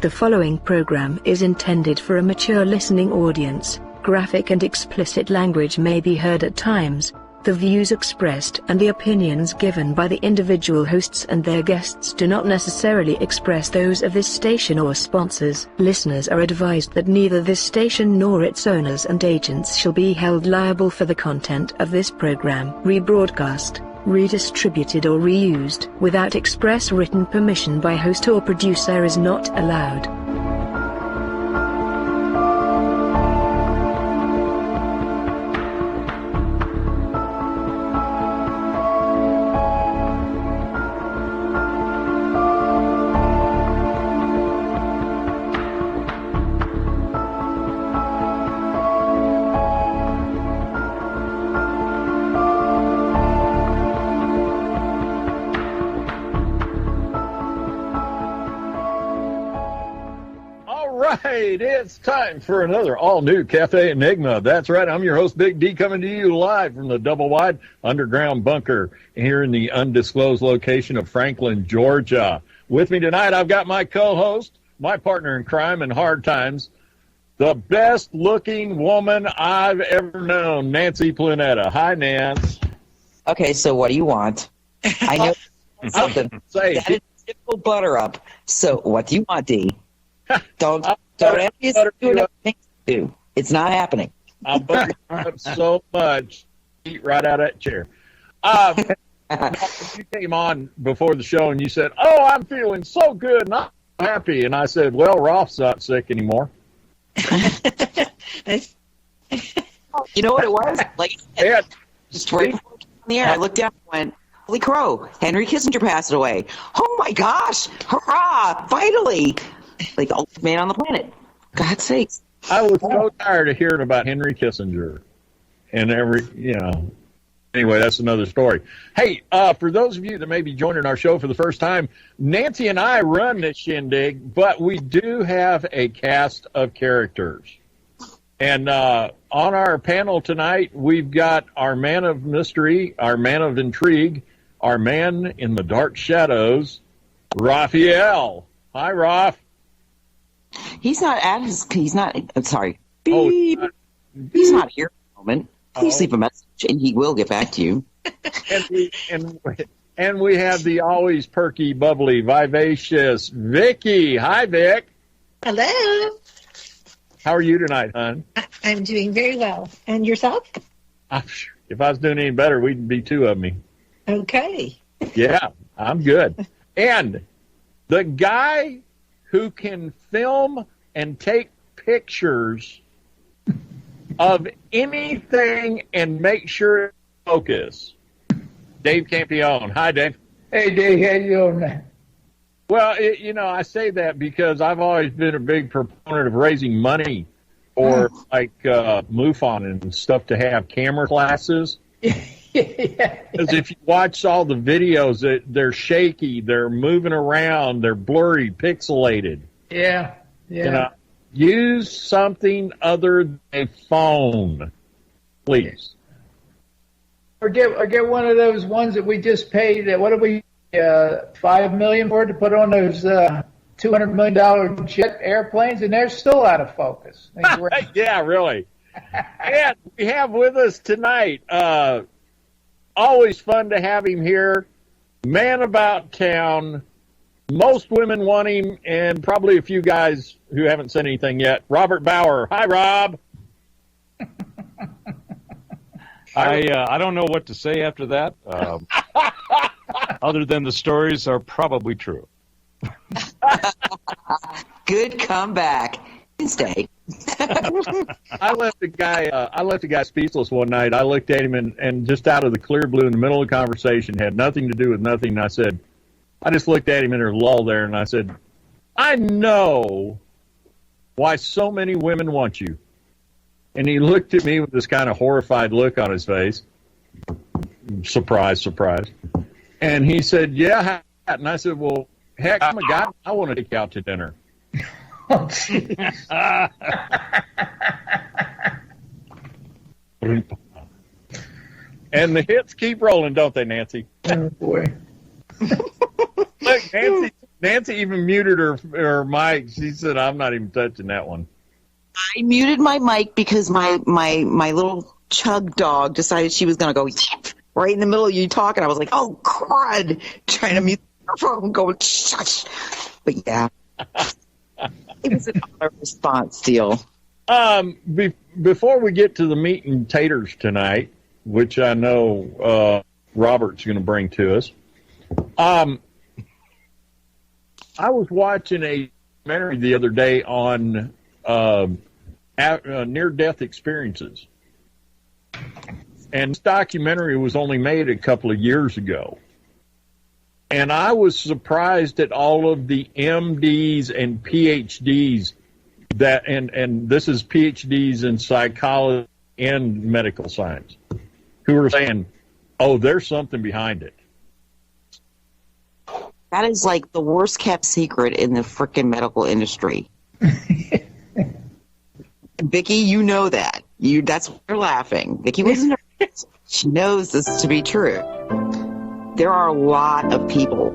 The following program is intended for a mature listening audience. Graphic and explicit language may be heard at times. The views expressed and the opinions given by the individual hosts and their guests do not necessarily express those of this station or sponsors. Listeners are advised that neither this station nor its owners and agents shall be held liable for the content of this program. Rebroadcast, redistributed or reused without express written permission by host or producer is not allowed. It's time for another all-new Cafe Enigma. That's right, I'm your host, Big D, coming to you live from the double-wide underground bunker here in the undisclosed location of Franklin, Georgia. With me tonight, I've got my co-host, my partner in crime and hard times, the best-looking woman I've ever known, Nancy Planetta. Hi, Nance. Okay, so what do you want? I know something. That is typical butter up. So what do you want, D? Don't ask me to do another thing to do. It's not happening. I'll butter up so much, eat right out of that chair. You came on before the show and you said, "Oh, I'm feeling so good and I'm happy." And I said, "Well, Rolf's not sick anymore." You know what it was? Like, just right before it came on the air, I looked down and went, "Holy crow! Henry Kissinger passed away! Oh my gosh! Hurrah! Finally!" Like the oldest man on the planet. God's sakes. I was so tired of hearing about Henry Kissinger and anyway, that's another story. Hey, for those of you that may be joining our show for the first time, Nancy and I run this shindig, but we do have a cast of characters. And on our panel tonight, we've got our man of mystery, our man of intrigue, our man in the dark shadows, Raphael. Hi, Raph. He's not I'm sorry. Beep. He's not here at the moment. Please leave a message and he will get back to you. and we have the always perky, bubbly, vivacious Vicky. Hi, Vic. Hello. How are you tonight, hon? I'm doing very well. And yourself? If I was doing any better, we'd be two of me. Okay. Yeah, I'm good. And the guy who can film and take pictures of anything and make sure it's focus. Dave Campione. Hi, Dave. Hey, Dave. How you doing, man? Well, I say that because I've always been a big proponent of raising money for like MUFON and stuff to have camera classes. Because if you watch all the videos, they're shaky, they're moving around, they're blurry, pixelated. Yeah. Use something other than a phone, please. Or get one of those ones that we just paid. What did we $5 million for to put on those $200 million jet airplanes, and they're still out of focus. Yeah, really. And we have with us tonight. Always fun to have him here. Man about town. Most women want him, and probably a few guys who haven't said anything yet. Robert Bauer. Hi, Rob. I don't know what to say after that, other than the stories are probably true. Good comeback. Stay. I left a guy speechless one night. I looked at him and just out of the clear blue in the middle of the conversation, had nothing to do with nothing. And I just looked at him in a lull there, and I said, "I know why so many women want you." And he looked at me with this kind of horrified look on his face. Surprise. And he said, "Yeah." And I said, "Well, heck, I'm a guy. I want to take you out to dinner." Oh, jeez. And the hits keep rolling, don't they, Nancy? Oh, boy. Look, Nancy Nancy even muted her mic. She said, "I'm not even touching that one." I muted my mic because my little chug dog decided she was going to go right in the middle of you talking. I was like, oh, crud, trying to mute the phone, going, shush. But yeah, it was an auto response deal. Before we get to the meat and taters tonight, which I know Robert's going to bring to us, I was watching a documentary the other day on near-death experiences. And this documentary was only made a couple of years ago. And I was surprised at all of the MDs and PhDs that, and this is PhDs in psychology and medical science, who are saying, oh, there's something behind it. That is like the worst kept secret in the frickin' medical industry. Vicki, you know that. That's why you're laughing. Vicki wasn't. She knows this to be true. There are a lot of people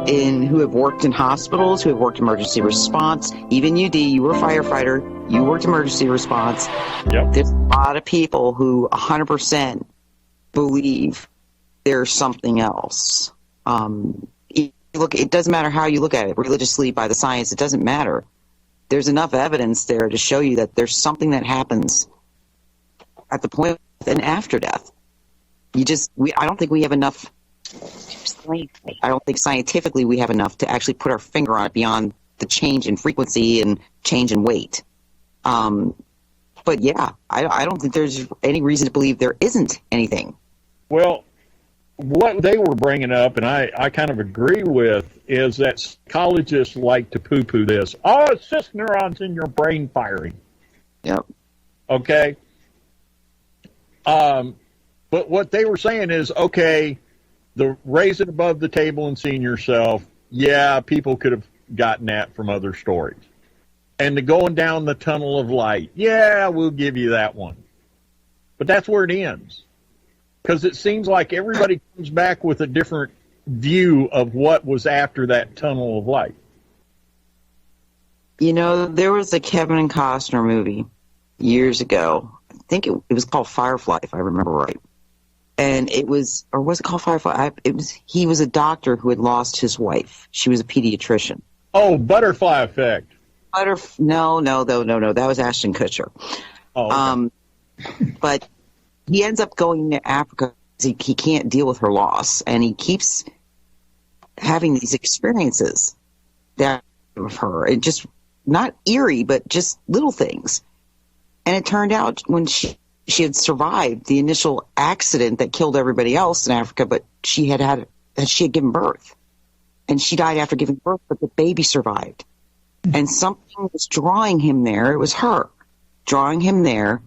who have worked in hospitals, who have worked emergency response. Even you were a firefighter. You worked emergency response. Yep. There's a lot of people who 100% believe there's something else. Look, it doesn't matter how you look at it, religiously, by the science, it doesn't matter. There's enough evidence there to show you that there's something that happens at the point and after death. I don't think we have enough. I don't think scientifically we have enough to actually put our finger on it beyond the change in frequency and change in weight. But yeah, I don't think there's any reason to believe there isn't anything. Well, what they were bringing up, and I kind of agree with, is that psychologists like to poo-poo this. Oh, it's just neurons in your brain firing. Yep. Okay? But what they were saying is, okay, the raise it above the table and seeing yourself, yeah, people could have gotten that from other stories. And the going down the tunnel of light, yeah, we'll give you that one. But that's where it ends. Because it seems like everybody comes back with a different view of what was after that tunnel of light. You know, there was a Kevin Costner movie years ago. I think it was called Firefly, if I remember right. And it was, or was it called Firefly? He was a doctor who had lost his wife. She was a pediatrician. Oh, Butterfly Effect. No. That was Ashton Kutcher. Oh, okay. But he ends up going to Africa because he can't deal with her loss, and he keeps having these experiences that of her. It just not eerie, but just little things. And it turned out when she had survived the initial accident that killed everybody else in Africa, but she had given birth, and she died after giving birth, but the baby survived. And something was drawing him there. It was her drawing him there,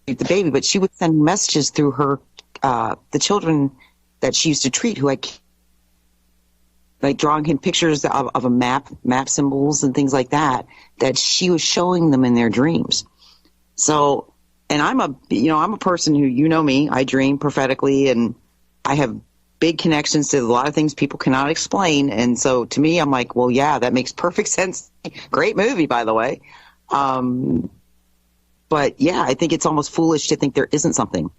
the baby. But she would send messages through her, the children that she used to treat, who like drawing him pictures of a map symbols and things like that she was showing them in their dreams. So, and I'm a person who, you know me, I dream prophetically, and I have big connections to a lot of things people cannot explain. And so to me, I'm like, well, yeah, that makes perfect sense. Great movie, by the way. But yeah, I think it's almost foolish to think there isn't something.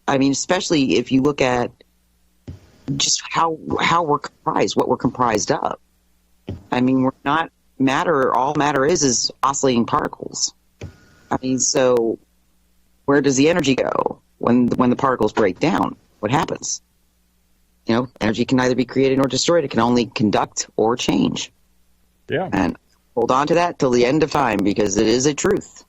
I mean, especially if you look at just how we're comprised, what we're comprised of. I mean, we're not matter. All matter is oscillating particles. I mean, so where does the energy go when the particles break down? What happens? You know, energy can neither be created nor destroyed. It can only conduct or change. Yeah. And hold on to that till the end of time, because it is a truth.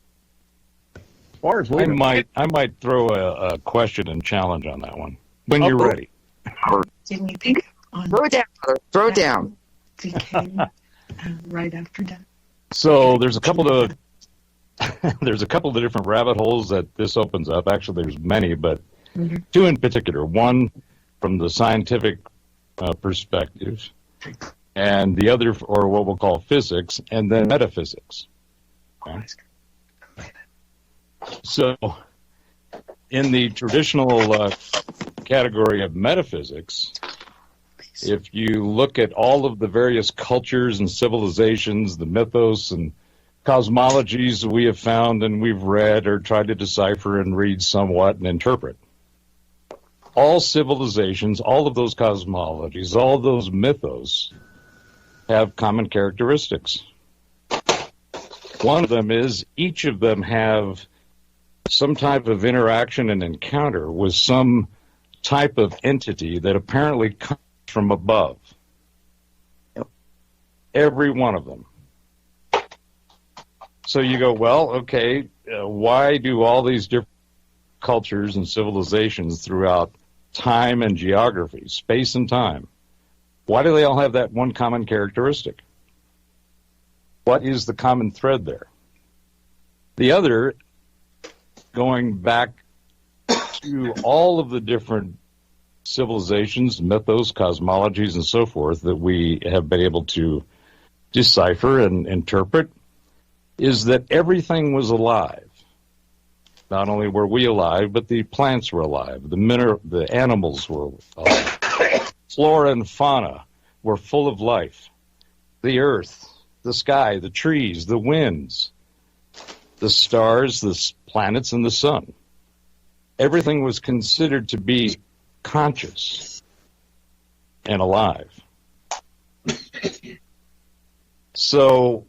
As far as I might throw a question and challenge on that one when you're ready. Didn't you think on Throw it down, brother. Throw it down. came right after that? So there's a couple of different rabbit holes that this opens up. Actually, there's many, but two in particular. One from the scientific perspective, and the other, or what we'll call physics, and then metaphysics. Okay? So, in the traditional category of metaphysics, If you look at all of the various cultures and civilizations, the mythos and cosmologies we have found and we've read or tried to decipher and read somewhat and interpret, all civilizations, all of those cosmologies, all those mythos have common characteristics. One of them is each of them have some type of interaction and encounter with some type of entity that apparently comes from above. Yep. Every one of them. So you go, well, okay, why do all these different cultures and civilizations throughout time and geography, space and time, why do they all have that one common characteristic? What is the common thread there? The other, going back to all of the different civilizations, mythos, cosmologies, and so forth that we have been able to decipher and interpret, is that everything was alive. Not only were we alive, but the plants were alive, the animals were alive. Flora and fauna were full of life. The earth, the sky, the trees, the winds, the stars, the planets, and the sun. Everything was considered to be conscious and alive. So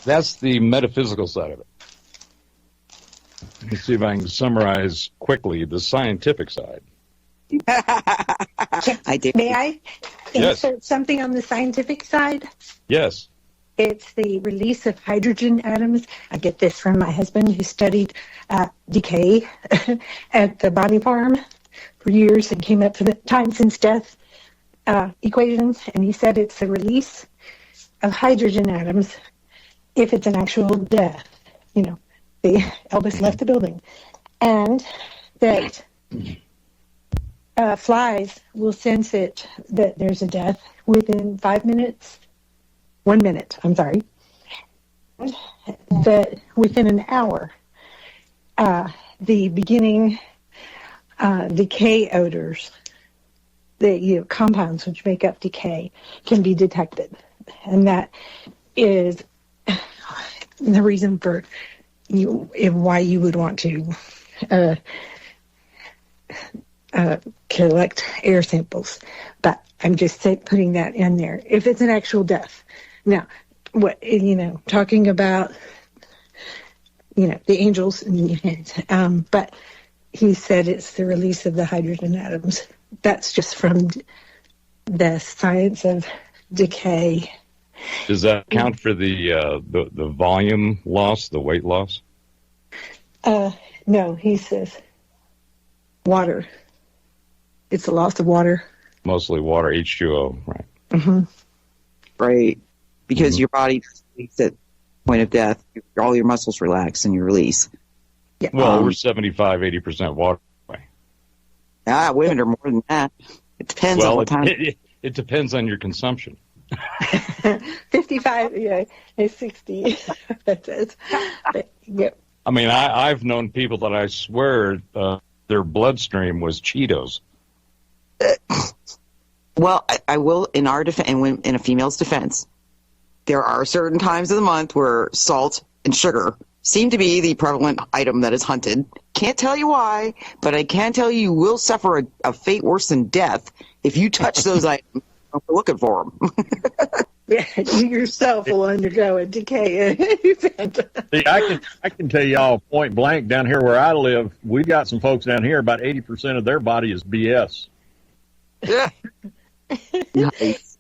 that's the metaphysical side of it. Let me see if I can summarize quickly the scientific side. I do. May I Yes. insert something on the scientific side? Yes. It's the release of hydrogen atoms. I get this from my husband who studied decay at the body farm for years and came up with the time since death equations. And he said it's the release of hydrogen atoms if it's an actual death. You know, Elvis left the building. And that flies will sense it, that there's a death within 5 minutes. 1 minute, I'm sorry. That within an hour, the beginning decay odors, the compounds which make up decay, can be detected. And that is the reason for why you would want to collect air samples. But I'm just putting that in there. If it's an actual death. Now, talking about, the angels, but he said it's the release of the hydrogen atoms. That's just from the science of decay. Does that count for the volume loss, the weight loss? No, he says water. It's the loss of water. Mostly water, H2O, right? Mm-hmm. Right. Because your body releases at the point of death, all your muscles relax and you release. Yeah. Well, we're 75, 80% water. Women are more than that. It depends on what time. It depends on your consumption. 55, yeah, it's 60. That is. But, yeah. I mean, I've known people that I swear their bloodstream was Cheetos. Well, I will, in our defense, and in a female's defense, there are certain times of the month where salt and sugar seem to be the prevalent item that is hunted. Can't tell you why, but I can tell you will suffer a fate worse than death if you touch those items. We're looking for them. Yeah, you yourself will undergo a decay event. See, I can tell y'all point blank down here where I live, we've got some folks down here, about 80% of their body is BS. Yeah. Nice.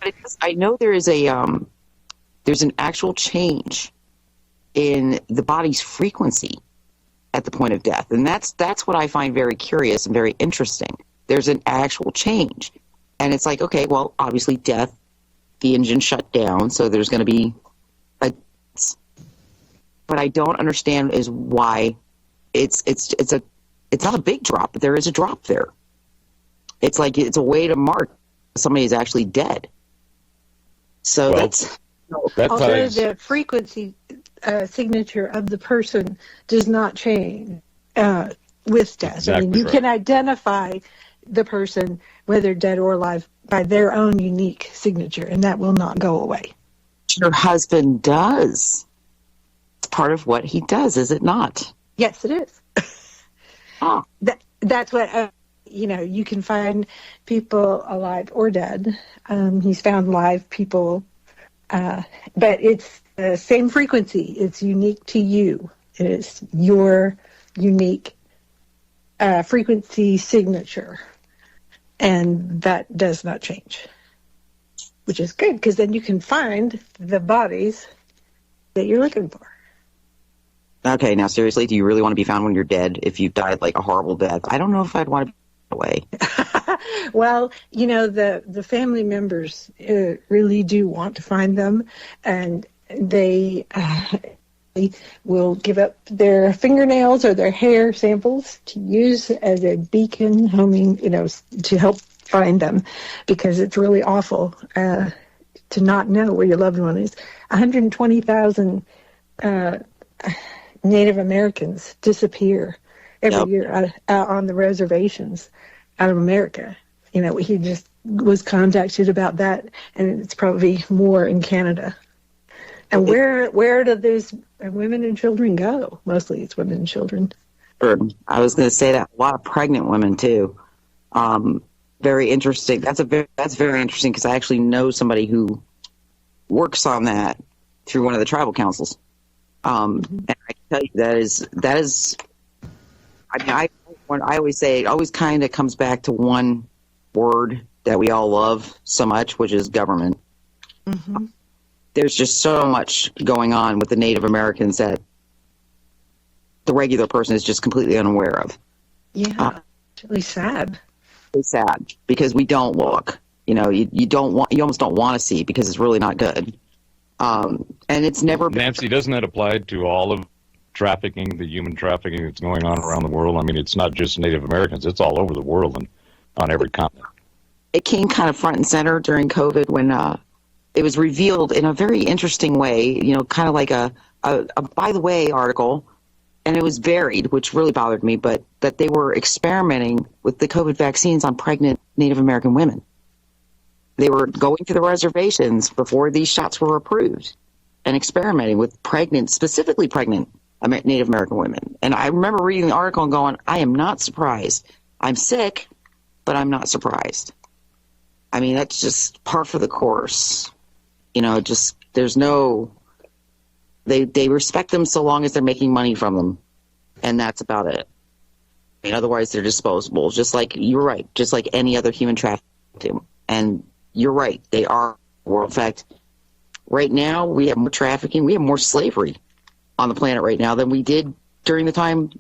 But I know there is there's an actual change in the body's frequency at the point of death, and that's what I find very curious and very interesting. There's an actual change, and it's like, okay, well, obviously death, the engine shut down, so there's going to be what I don't understand is why it's not a big drop, but there is a drop there. It's like it's a way to mark somebody is actually dead. So that's although the frequency signature of the person does not change with death. Exactly, I mean, you can identify the person, whether dead or alive, by their own unique signature, and that will not go away. Your husband does. It's part of what he does, is it not? Yes, it is. Oh. That's what, you can find people alive or dead. He's found live people, but it's the same frequency. It's unique to you. It is your unique frequency signature, and that does not change, which is good, because then you can find the bodies that you're looking for. Okay, now seriously, do you really want to be found when you're dead if you've died like a horrible death? I don't know if I'd want to be away. Well, the family members really do want to find them, and they will give up their fingernails or their hair samples to use as a beacon homing, to help find them, because it's really awful to not know where your loved one is. 120,000 Native Americans disappear every year out on the reservations out of America. He just was contacted about that, and it's probably more in Canada. And where do those women and children go? Mostly it's women and children. I was going to say that a lot of pregnant women too. Very interesting. That's very interesting, because I actually know somebody who works on that through one of the tribal councils. And I can tell you that is. I always say it always kind of comes back to one word that we all love so much, which is government. Mm-hmm. There's just so much going on with the Native Americans that the regular person is just completely unaware of. Yeah, it's really sad. It's sad because we don't look. You almost don't want to see, because it's really not good. And it's never. Nancy, doesn't that apply to all of trafficking, the human trafficking that's going on around the world? I mean, it's not just Native Americans; it's all over the world and on every continent. It came kind of front and center during COVID when it was revealed in a very interesting way. Kind of like a by the way article, and it was varied, which really bothered me. But that they were experimenting with the COVID vaccines on pregnant Native American women. They were going to the reservations before these shots were approved and experimenting with specifically pregnant Native American women. And I remember reading the article and going, I am not surprised. I'm sick, but I'm not surprised. I mean, that's just par for the course. There's no, they respect them so long as they're making money from them. And that's about it. I mean, otherwise they're disposable. Just like, you're right, just like any other human trafficking. And you're right, they are world. In fact, right now we have more trafficking, we have more slavery on the planet right now than we did during the time,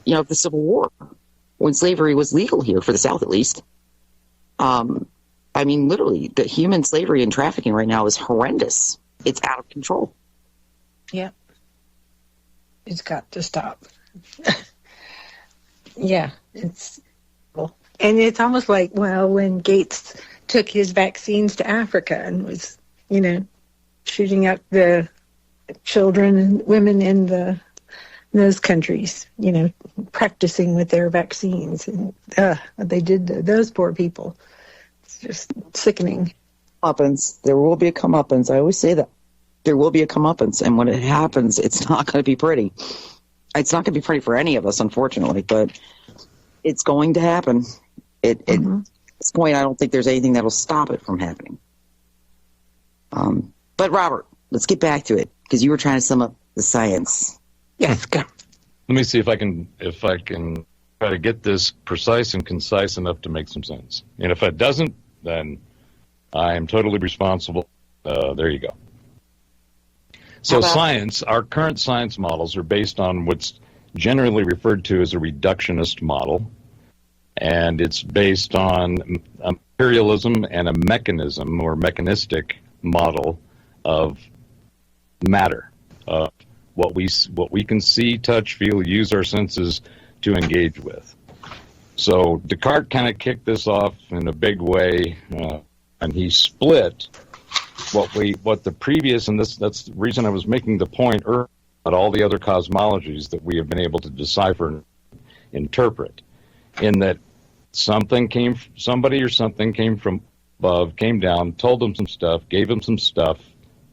of the Civil War, when slavery was legal here, for the South at least. I mean, literally, the human slavery and trafficking right now is horrendous. It's out of control. Yeah. It's got to stop. Yeah, it's, and it's almost like, when Gates took his vaccines to Africa and was, shooting up the children and women in those countries, practicing with their vaccines, and they did to those poor people. It's just sickening. There will be a comeuppance. I always say that. There will be a comeuppance, and when it happens, it's not going to be pretty. It's not going to be pretty for any of us, unfortunately, but it's going to happen. At this point, I don't think there's anything that will stop it from happening. But Robert, let's get back to it, because you were trying to sum up the science. Yes, go. Let me see if I can try to get this precise and concise enough to make some sense. And if it doesn't, then I am totally responsible. There you go. So our current science models are based on what's generally referred to as a reductionist model, and it's based on materialism and a mechanism or mechanistic model of matter, what we can see, touch, feel, use our senses to engage with. So Descartes kind of kicked this off in a big way, and he split what the previous, and that's the reason I was making the point earlier about all the other cosmologies that we have been able to decipher and interpret, in that somebody or something came from above, came down, told them some stuff, gave them some stuff,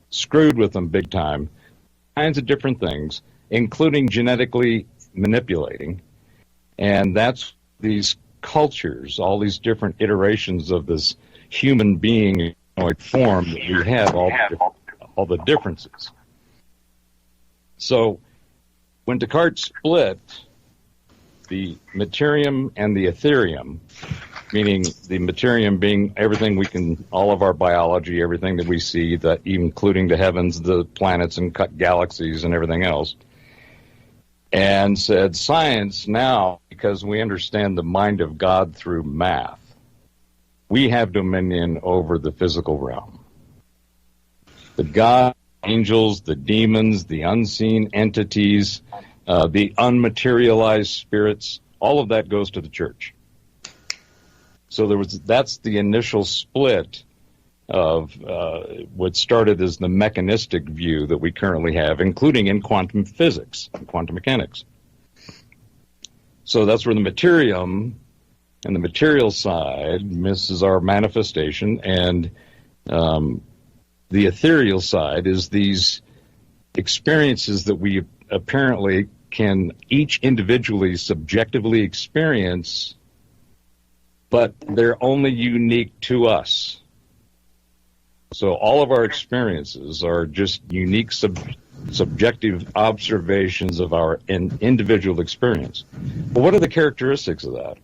screwed with them big time, kinds of different things, including genetically manipulating. And that's these cultures, all these different iterations of this human being form that we have, all the differences. So when Descartes split the materium and the ethereum, meaning the materium being everything we can, all of our biology, everything that we see, that including the heavens, the planets and galaxies and everything else, and said science now, because we understand the mind of God through math, we have dominion over the physical realm. The God, angels, the demons, the unseen entities, the unmaterialized spirits, all of that goes to the church. So that's the initial split of what started as the mechanistic view that we currently have, including in quantum physics and quantum mechanics. So that's where the materium and the material side misses our manifestation, and the ethereal side is these experiences that we apparently can each individually subjectively experience, but they're only unique to us. So all of our experiences are just unique subjective observations of our individual experience. But what are the characteristics of that?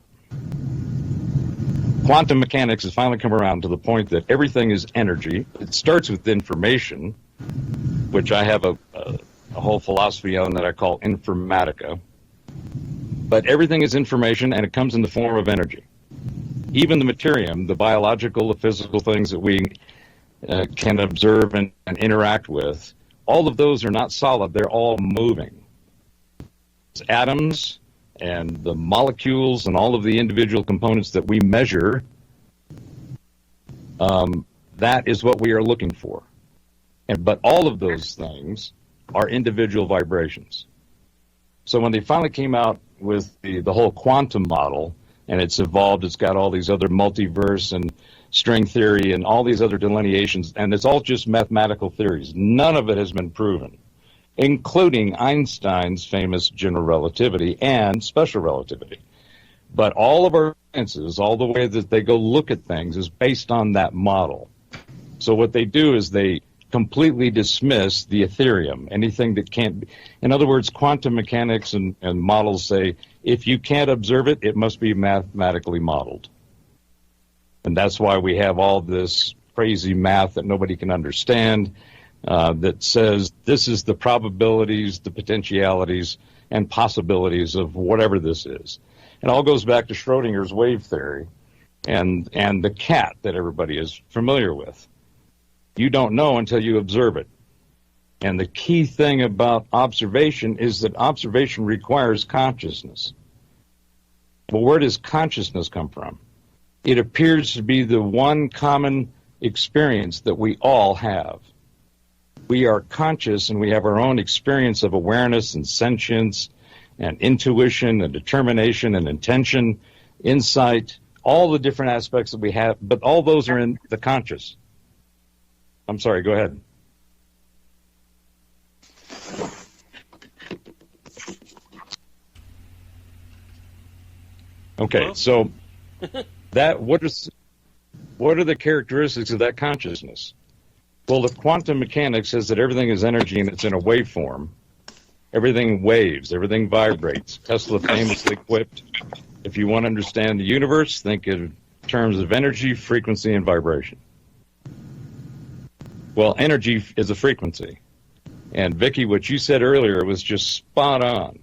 Quantum mechanics has finally come around to the point that everything is energy. It starts with information, which I have a whole philosophy on that I call informatica. But everything is information, and it comes in the form of energy. Even the materium, the biological, the physical things that we can observe and interact with, all of those are not solid. They're all moving. It's atoms and the molecules and all of the individual components that we measure, that is what we are looking for. But all of those things are individual vibrations. So when they finally came out with the whole quantum model, and it's evolved, it's got all these other multiverse and string theory and all these other delineations, and it's all just mathematical theories. None of it has been proven, including Einstein's famous general relativity and special relativity. But all of our sciences, all the way that they go look at things, is based on that model. So what they do is they completely dismiss the ethereum, anything that can't be. In other words, quantum mechanics and models say, if you can't observe it, it must be mathematically modeled. And that's why we have all this crazy math that nobody can understand, that says this is the probabilities, the potentialities, and possibilities of whatever this is. It all goes back to Schrodinger's wave theory and the cat that everybody is familiar with. You don't know until you observe it. And the key thing about observation is that observation requires consciousness. Well, where does consciousness come from? It appears to be the one common experience that we all have. We are conscious, and we have our own experience of awareness and sentience and intuition and determination and intention, insight, all the different aspects that we have, but all those are in the conscious. I'm sorry, go ahead. Okay, so that what are the characteristics of that consciousness? Well, the quantum mechanics says that everything is energy and it's in a waveform. Everything waves, everything vibrates. Tesla famously quipped, if you want to understand the universe, think in terms of energy, frequency, and vibration. Well, energy is a frequency. And Vicki, what you said earlier was just spot on.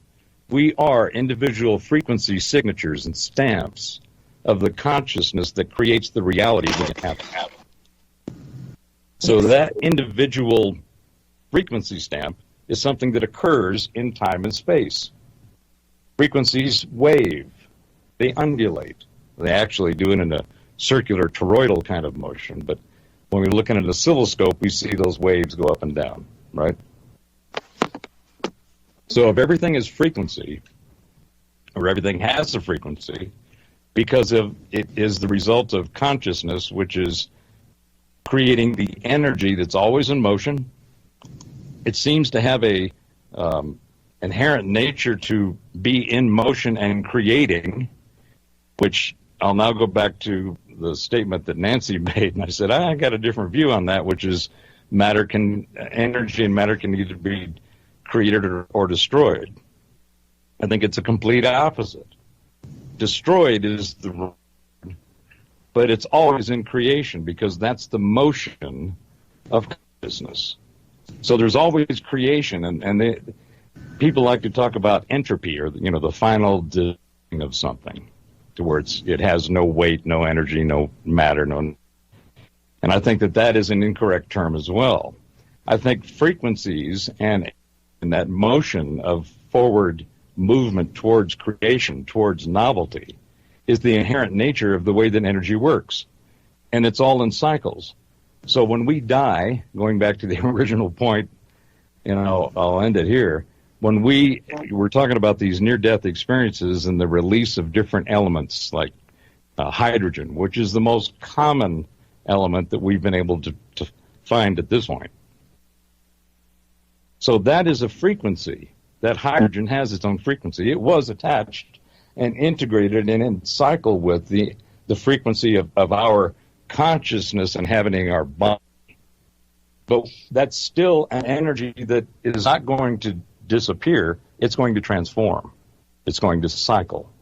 We are individual frequency signatures and stamps of the consciousness that creates the reality we have. So that individual frequency stamp is something that occurs in time and space. Frequencies wave. They undulate. They actually do it in a circular toroidal kind of motion, but when we look at an oscilloscope, we see those waves go up and down, right? So if everything is frequency, or everything has a frequency, because it is the result of consciousness, which is creating the energy that's always in motion. It seems to have a inherent nature to be in motion and creating, which I'll now go back to the statement that Nancy made, and I said, I got a different view on that, which is energy and matter can either be created or destroyed. I think it's a complete opposite. Destroyed is the word, but it's always in creation because that's the motion of consciousness. So there's always creation, and people like to talk about entropy, or the final dissolving of something, to where it has no weight, no energy, no matter, and I think that is an incorrect term as well. I think frequencies and that motion of forward movement towards creation, towards novelty, is the inherent nature of the way that energy works. And it's all in cycles. So when we die, going back to the original point, I'll end it here. When we're talking about these near-death experiences and the release of different elements like hydrogen, which is the most common element that we've been able to find at this point. So that is a frequency. That hydrogen has its own frequency. It was attached and integrated and in cycle with the frequency of our consciousness inhabiting our body. But that's still an energy that is not going to disappear. It's going to transform. It's going to cycle.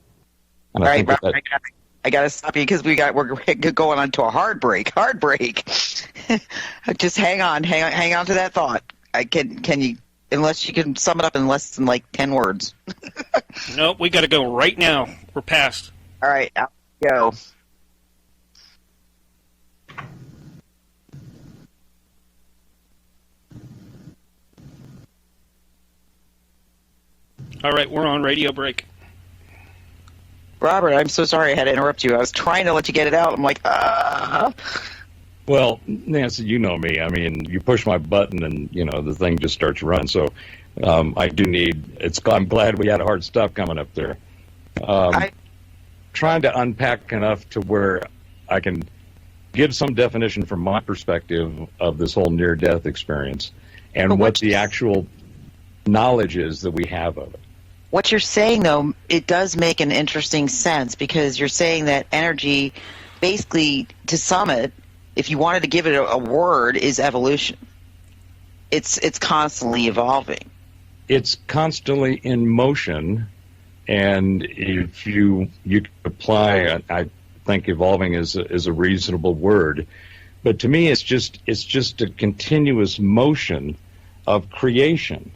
And All right, Robert, I got to stop you because we're going on to a hard break. Just hang on to that thought. Can you? Unless you can sum it up in less than 10 words. Nope, we got to go right now. We're past. All right, out we go. All right, we're on radio break. Robert, I'm so sorry I had to interrupt you. I was trying to let you get it out. I'm like, Well, Nancy, you know me. I mean, you push my button and, the thing just starts running. So I do I'm glad we had a hard stop coming up there. Trying to unpack enough to where I can give some definition from my perspective of this whole near-death experience and what the actual knowledge is that we have of it. What you're saying, though, it does make an interesting sense because you're saying that energy, basically, to sum it, if you wanted to give it a word, is evolution. It's constantly evolving. It's constantly in motion, and if you apply, I think evolving is a reasonable word, but to me it's just a continuous motion of creation.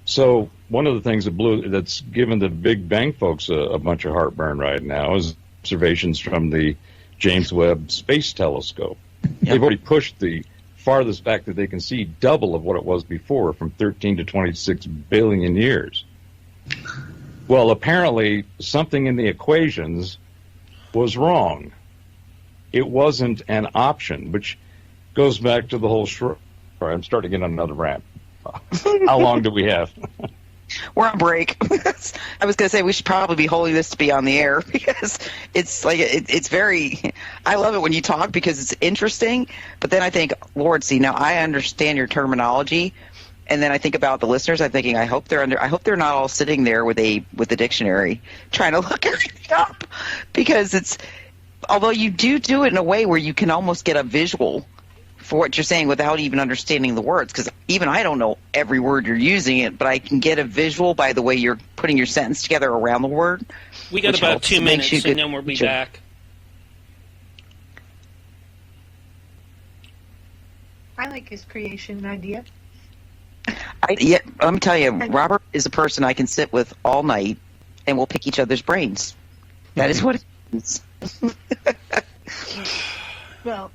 So one of the things that's given the Big Bang folks a bunch of heartburn right now is observations from the James Webb Space Telescope. Yep. They've already pushed the farthest back that they can see double of what it was before, from 13 to 26 billion years. Well, apparently something in the equations was wrong. It wasn't an option, which goes back to the whole I'm starting to get on another rant. How long do we have? We're on break. I was going to say we should probably be holding this to be on the air because it's it's very. I love it when you talk because it's interesting. But then I think, Lord, see, now I understand your terminology, and then I think about the listeners. I'm thinking, I hope they're not all sitting there with a dictionary trying to look everything up because although you do it in a way where you can almost get a visual for what you're saying without even understanding the words, because even I don't know every word you're using it, but I can get a visual by the way you're putting your sentence together around the word. We got about 2 minutes, and then we'll be back. I like his creation idea. Let me tell you, Robert is a person I can sit with all night, and we'll pick each other's brains. That is what it is. Well,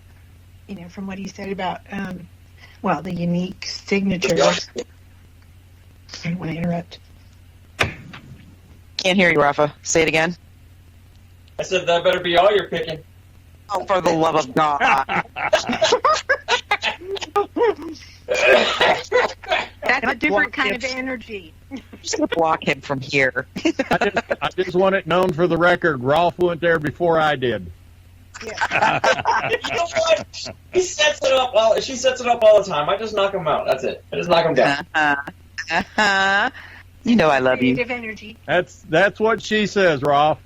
from what he said about, the unique signature. I don't want to interrupt. Can't hear you, Rafa. Say it again. I said that better be all you're picking. Oh, for the love of God. That's a different kind of energy. just going to block him from here. I just want it known for the record. Rolf went there before I did. You know what? He sets it up. Well, she sets it up all the time. I just knock him out. That's it. I just knock him down. You know I love you. Creative energy. That's what she says, Rolf.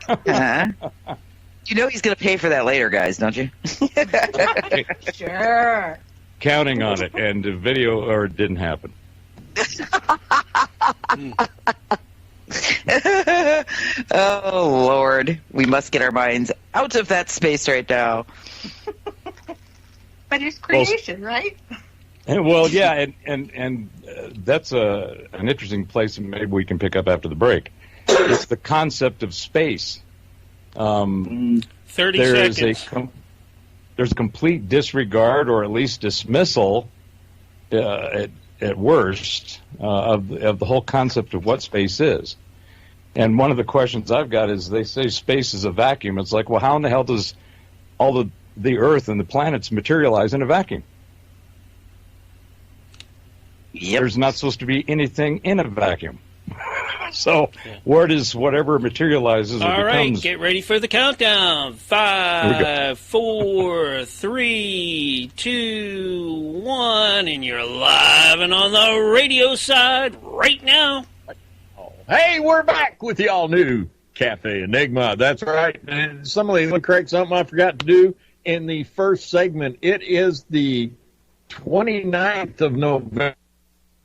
You know he's going to pay for that later, guys, don't you? Sure. Counting on it, and the video or it didn't happen. Oh, Lord. We must get our minds out of that space right now. But it's creation, right? Well, yeah, and that's an interesting place, and maybe we can pick up after the break. It's the concept of space. 30 there's seconds. There's a complete disregard, or at least dismissal, at worst, of the whole concept of what space is. And one of the questions I've got is, they say space is a vacuum. It's like, well, how in the hell does all the Earth and the planets materialize in a vacuum? Yep. There's not supposed to be anything in a vacuum. So where does whatever materializes or All right, becomes... get ready for the countdown. 5, 4, 3, 2, 1, and you're live and on the radio side right now. Hey, we're back with the all-new Cafe Enigma. That's right. And somebody want to correct something I forgot to do in the first segment. It is the 29th of November,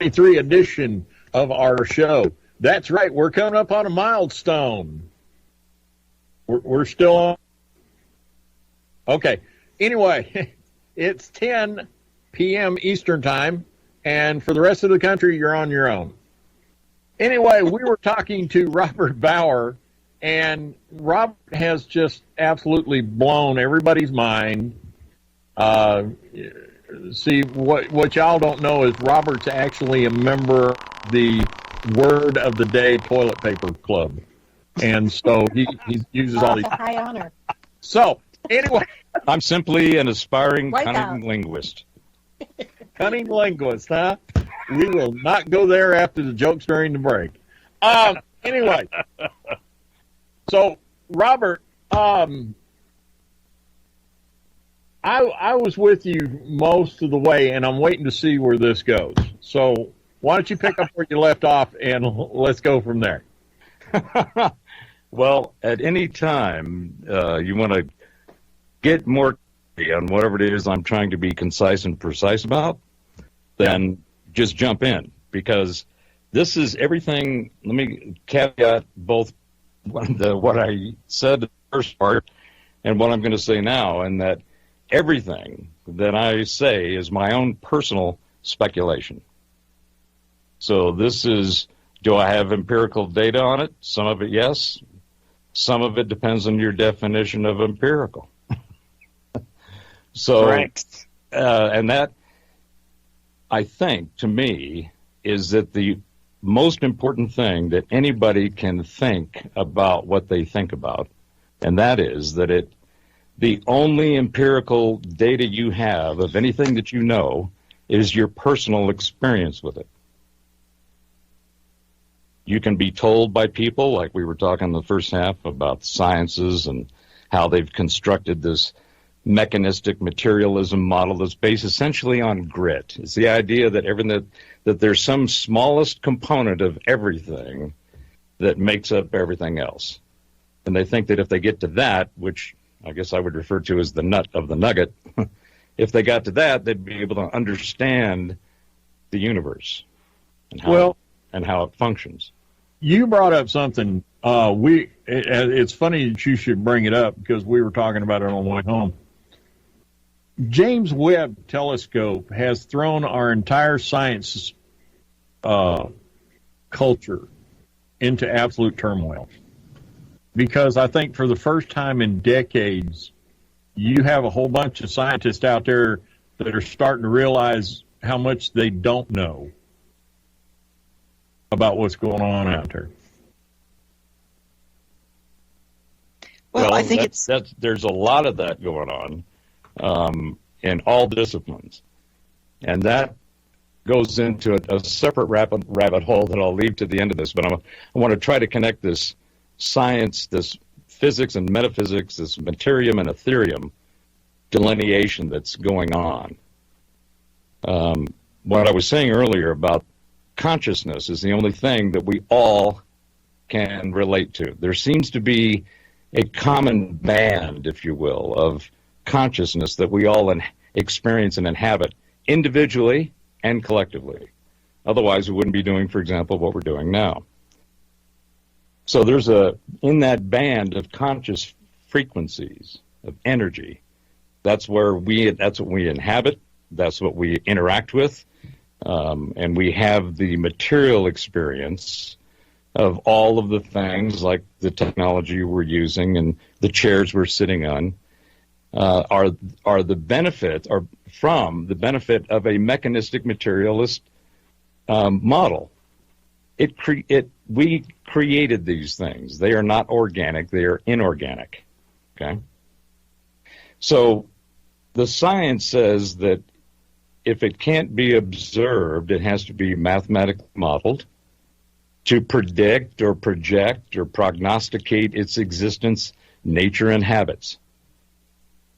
23 edition of our show. That's right. We're coming up on a milestone. We're still on. Okay. Anyway, it's 10 p.m. Eastern Time, and for the rest of the country, you're on your own. Anyway, we were talking to Robert Bauer, and Robert has just absolutely blown everybody's mind. See, what y'all don't know is Robert's actually a member of the Word of the Day Toilet Paper Club. And so he uses all these. That's a high honor. So, anyway. I'm simply an aspiring Wipe cunning out. linguist. Cunning linguist, huh? We will not go there after the jokes during the break. Anyway. So, Robert, I was with you most of the way, and I'm waiting to see where this goes. So, why don't you pick up where you left off, and let's go from there. Well, at any time you want to get more on whatever it is I'm trying to be concise and precise about, then just jump in, because this is everything. Let me caveat both what I said in the first part and what I'm going to say now, and that everything that I say is my own personal speculation. So this is, do I have empirical data on it? Some of it, yes. Some of it depends on your definition of empirical. So, Correct. And that, I think, to me, is that the most important thing that anybody can think about what they think about, and that is that the only empirical data you have of anything that you know is your personal experience with it. You can be told by people, like we were talking in the first half about sciences and how they've constructed this mechanistic materialism model that's based essentially on grit. It's the idea that that there's some smallest component of everything that makes up everything else. And they think that if they get to that, which I guess I would refer to as the nut of the nugget, if they got to that, they'd be able to understand the universe and how it functions. You brought up something. It's funny that you should bring it up, because we were talking about it on the way home. James Webb Telescope has thrown our entire science culture into absolute turmoil, because I think for the first time in decades, you have a whole bunch of scientists out there that are starting to realize how much they don't know about what's going on out there. Well, I think there's a lot of that going on in all disciplines, and that goes into a separate rabbit hole that I'll leave to the end of this, but I want to try to connect this science, this physics and metaphysics, this materium and etherium delineation that's going on. What I was saying earlier about consciousness is the only thing that we all can relate to. There seems to be a common band, if you will, of consciousness that we all experience and inhabit individually and collectively. Otherwise, we wouldn't be doing, for example, what we're doing now. So there's in that band of conscious frequencies of energy, that's what we inhabit, that's what we interact with, and we have the material experience of all of the things like the technology we're using and the chairs we're sitting on are the benefit or from the benefit of a mechanistic materialist model. We created these things. They are not organic. They are inorganic. Okay. So the science says that if it can't be observed, it has to be mathematically modeled to predict or project or prognosticate its existence, nature, and habits.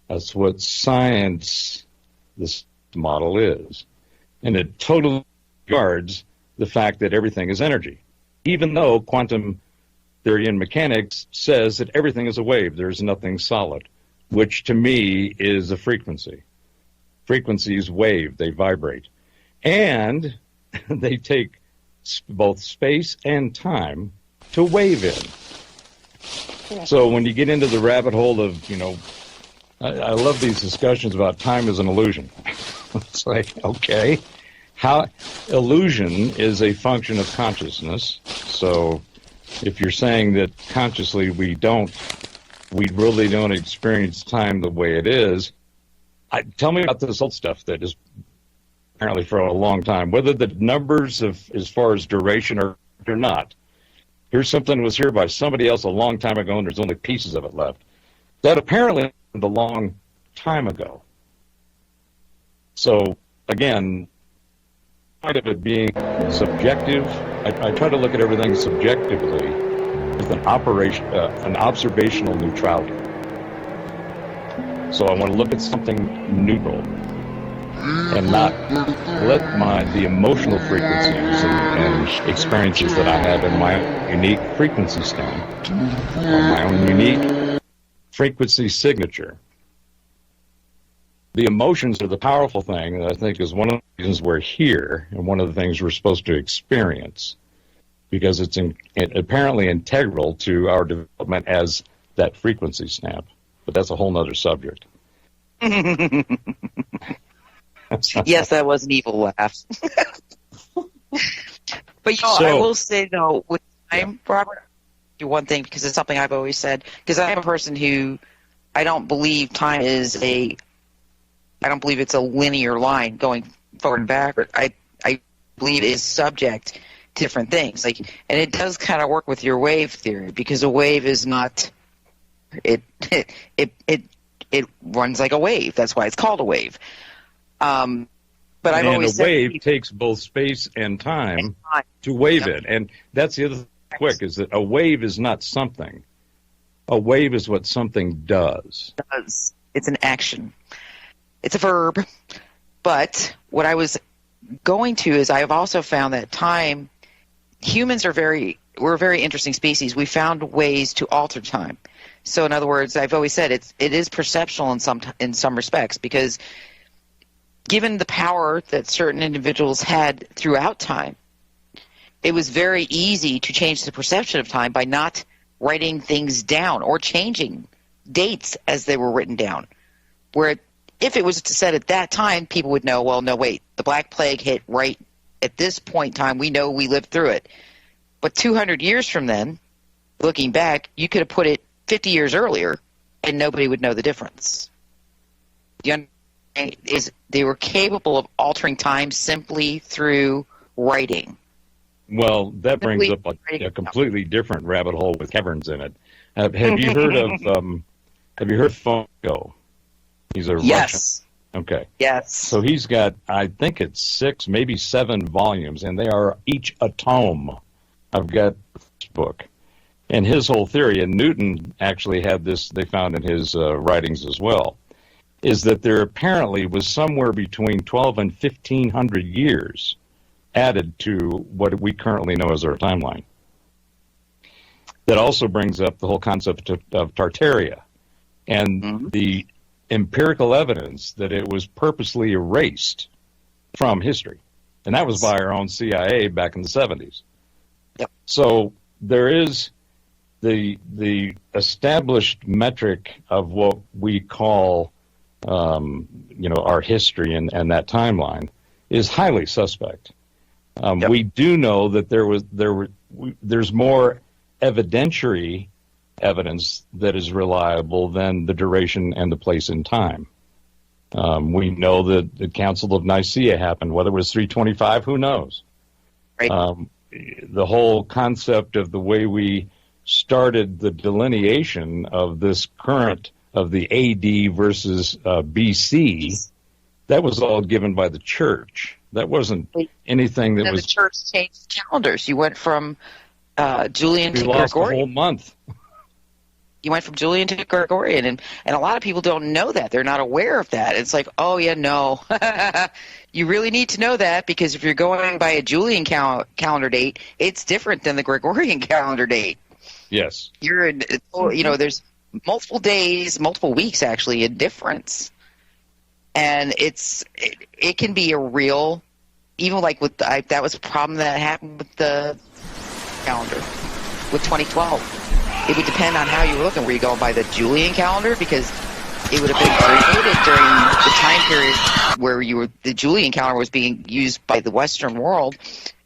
That's what science, this model is. And it totally disregards the fact that everything is energy, even though quantum theory and mechanics says that everything is a wave. There's nothing solid, which to me is a frequency. Frequencies wave, they vibrate. And they take both space and time to wave in. So when you get into the rabbit hole of, I love these discussions about time as an illusion. It's like, okay, how illusion is a function of consciousness. So if you're saying that consciously we really don't experience time the way it is, tell me about this old stuff that is apparently for a long time, whether the numbers as far as duration are or not. Here's something that was here by somebody else a long time ago, and there's only pieces of it left. That apparently happened a long time ago. So, again, part of it being subjective, I try to look at everything subjectively with an observational neutrality. So I want to look at something neutral and not let the emotional frequencies and experiences that I have in my own unique frequency stamp, my own unique frequency signature. The emotions are the powerful thing that I think is one of the reasons we're here and one of the things we're supposed to experience, because it's apparently integral to our development as that frequency stamp. But that's a whole nother subject. Yes, that was an evil laugh. But I will say though, with time, Robert, do one thing, because it's something I've always said. Because I am a person who I don't believe time is I don't believe it's a linear line going forward and backward. I believe it is subject to different things. And it does kind of work with your wave theory, because a wave is not. It runs like a wave. That's why it's called a wave. But I've always said a wave takes both space and time to wave it. And that's the other thing, quick, is that a wave is not something. A wave is what something does. It's an action. It's a verb. But what I was going to is I have also found that time, humans we're a very interesting species. We found ways to alter time. So in other words, I've always said it is perceptual in some respects, because given the power that certain individuals had throughout time, it was very easy to change the perception of time by not writing things down or changing dates as they were written down. Where if it was said at that time, people would know, well, no, wait, the Black Plague hit right at this point in time. We know we lived through it. But 200 years from then, looking back, you could have put it 50 years earlier, and nobody would know the difference. They were capable of altering time simply through writing. Well, that brings up a completely different rabbit hole with caverns in it. Have you heard of Fonko? He's a yes. Russian. Okay. Yes. So he's got, I think it's 6, maybe 7 volumes, and they are each a tome. I've got this book. And his whole theory, and Newton actually had this, they found in his writings as well, is that there apparently was somewhere between 12 and 1,500 years added to what we currently know as our timeline. That also brings up the whole concept of Tartaria and the empirical evidence that it was purposely erased from history. And that was by our own CIA back in the 70s. Yep. So there is the established metric of what we call, our history and that timeline is highly suspect. Yep. We do know that there's more evidentiary evidence that is reliable than the duration and the place and time. We know that the Council of Nicaea happened. Whether it was 325, who knows? Right. The whole concept of the way we started the delineation of this current of the AD versus BC, that was all given by the church. That wasn't anything that was... the church changed calendars. You went from Julian to We lost a Gregorian. whole month. You went from Julian to Gregorian, and a lot of people don't know that. They're not aware of that. It's like, oh, yeah, no. You really need to know that, because if you're going by a Julian calendar date, it's different than the Gregorian calendar date. Yes. There's multiple days, multiple weeks, actually, a difference. And it can be a real, even like that was a problem that happened with the calendar with 2012. It would depend on how you were looking. Were you going by the Julian calendar? Because it would have been created during the time period where the Julian calendar was being used by the Western world.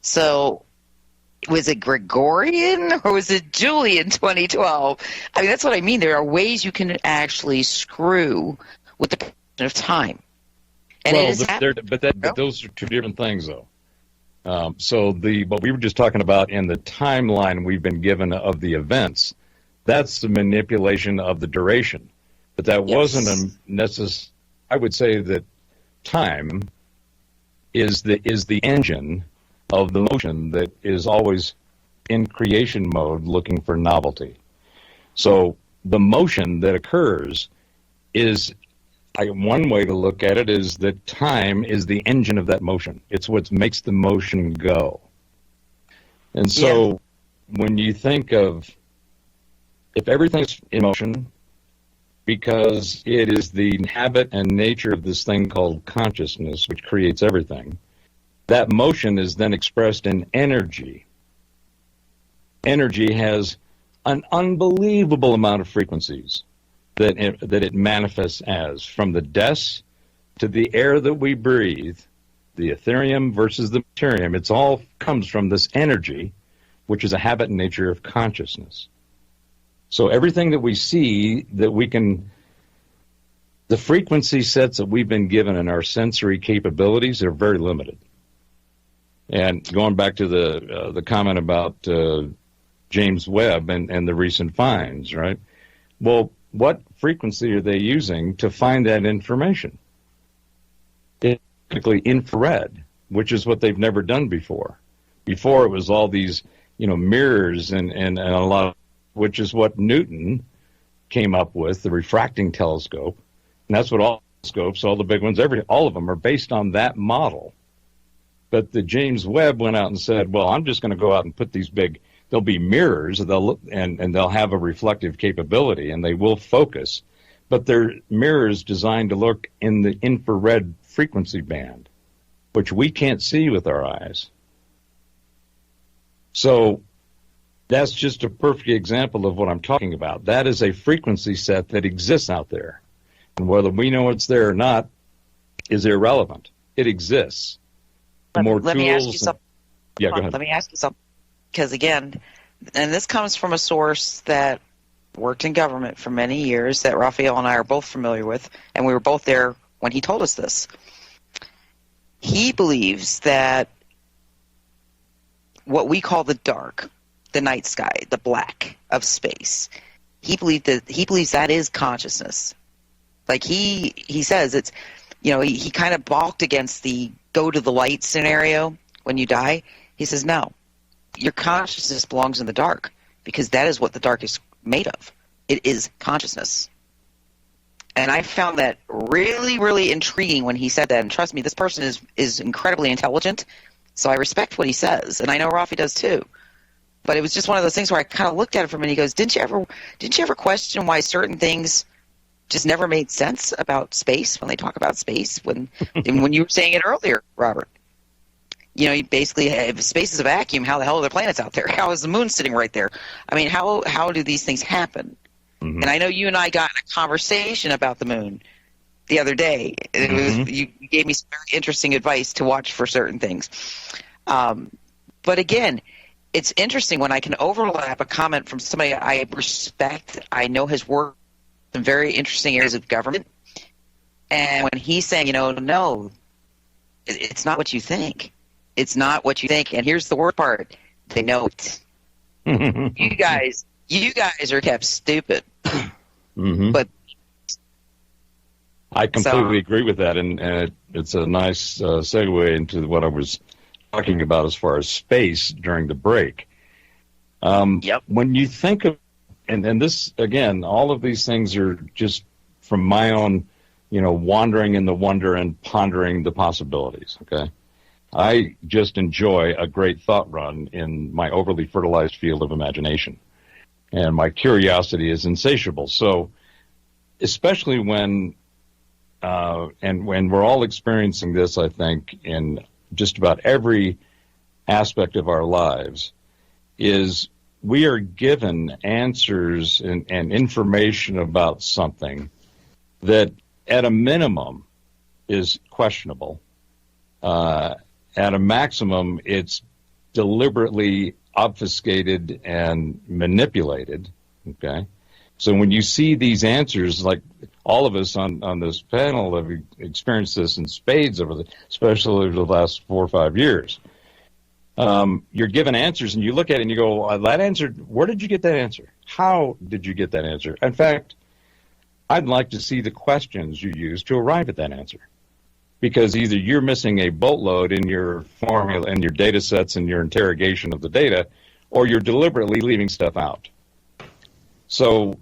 So was it Gregorian or was it Julian 2012? I mean, that's what I mean. There are ways you can actually screw with the precision of time. And but those are two different things, though. What we were just talking about in the timeline we've been given of the events, that's the manipulation of the duration. But that wasn't a necessary. I would say that time is the engine of the motion that is always in creation mode looking for novelty. So the motion that occurs is, one way to look at it is that time is the engine of that motion. It's what makes the motion go. And so when you think of, if everything's in motion, because it is the habit and nature of this thing called consciousness, which creates everything, that motion is then expressed in energy. Energy has an unbelievable amount of frequencies that it manifests as, from the deaths to the air that we breathe, the etherium versus the materium. It's all comes from this energy, which is a habit and nature of consciousness. So everything that we see, the frequency sets that we've been given in our sensory capabilities are very limited. And going back to the comment about James Webb and the recent finds, right? Well, what frequency are they using to find that information? It's typically infrared, which is what they've never done before. Before it was all these, mirrors and a lot of, which is what Newton came up with, the refracting telescope. And that's what all telescopes, all the big ones, all of them are based on that model. But the James Webb went out and said, well, I'm just going to go out and put these there'll be mirrors, and they'll have a reflective capability, and they will focus. But they're mirrors designed to look in the infrared frequency band, which we can't see with our eyes. So that's just a perfect example of what I'm talking about. That is a frequency set that exists out there. And whether we know it's there or not is irrelevant. It exists. Let me ask you something. Yeah, go ahead. Let me ask you something. Because, again, and this comes from a source that worked in government for many years that Raphael and I are both familiar with, and we were both there when he told us this. He believes that what we call the dark, the night sky, the black of space, he believes that is consciousness. Like he says, he kind of balked against the go to the light scenario when you die. He says, no, your consciousness belongs in the dark because that is what the dark is made of. It is consciousness. And I found that really, really intriguing when he said that. And trust me, this person is incredibly intelligent, so I respect what he says, and I know Rafi does too. But it was just one of those things where I kind of looked at it from him, and he goes, "Didn't you ever question why certain things just never made sense about space when they talk about space? When you were saying it earlier, Robert, you basically, if space is a vacuum, how the hell are the planets out there? How is the moon sitting right there? I mean, how do these things happen?" Mm-hmm. And I know you and I got in a conversation about the moon the other day. You gave me some very interesting advice to watch for certain things. But again, it's interesting when I can overlap a comment from somebody I respect, I know has worked in very interesting areas of government, and when he's saying, no, it's not what you think. It's not what you think. And here's the worst part. They know it. You guys are kept stupid. Mm-hmm. But I completely agree with that, and it's a nice segue into what I was talking about as far as space during the break. Yep. When you think of, and this, again, all of these things are just from my own, wandering in the wonder and pondering the possibilities, okay? I just enjoy a great thought run in my overly fertilized field of imagination. And my curiosity is insatiable. So, especially when we're all experiencing this, I think, in just about every aspect of our lives, is we are given answers and information about something that, at a minimum, is questionable. At a maximum, it's deliberately obfuscated and manipulated, okay? So when you see these answers, like all of us on this panel have experienced this in spades especially over the last 4 or 5 years, you're given answers and you look at it and you go, that answer, where did you get that answer? How did you get that answer? In fact, I'd like to see the questions you use to arrive at that answer. Because either you're missing a boatload in your formula and your data sets and your interrogation of the data, or you're deliberately leaving stuff out. So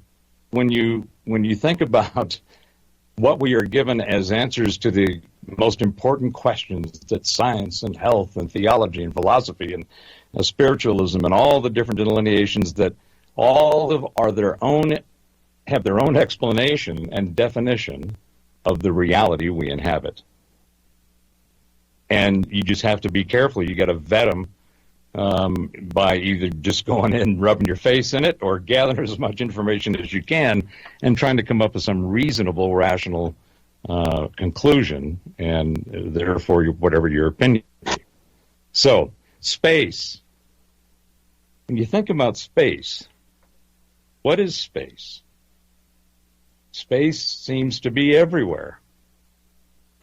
when you think about what we are given as answers to the most important questions that science and health and theology and philosophy and spiritualism and all the different delineations that have their own explanation and definition of the reality we inhabit. And you just have to be careful. You got to vet them by either just going in and rubbing your face in it or gathering as much information as you can and trying to come up with some reasonable, rational conclusion, and therefore whatever your opinion is. So, space. When you think about space, what is space? Space seems to be everywhere.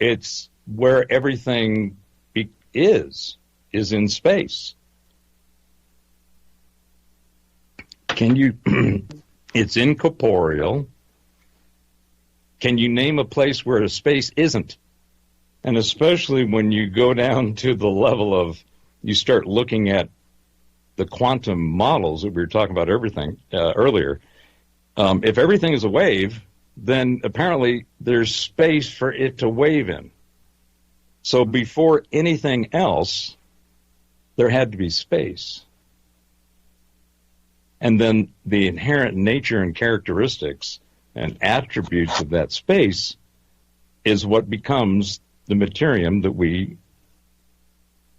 It's where everything is in space. It's incorporeal. Can you name a place where a space isn't? And especially when you go down to the level of, you start looking at the quantum models that we were talking about earlier. If everything is a wave, then apparently there's space for it to wave in. So before anything else, there had to be space. And then the inherent nature and characteristics and attributes of that space is what becomes the materium that we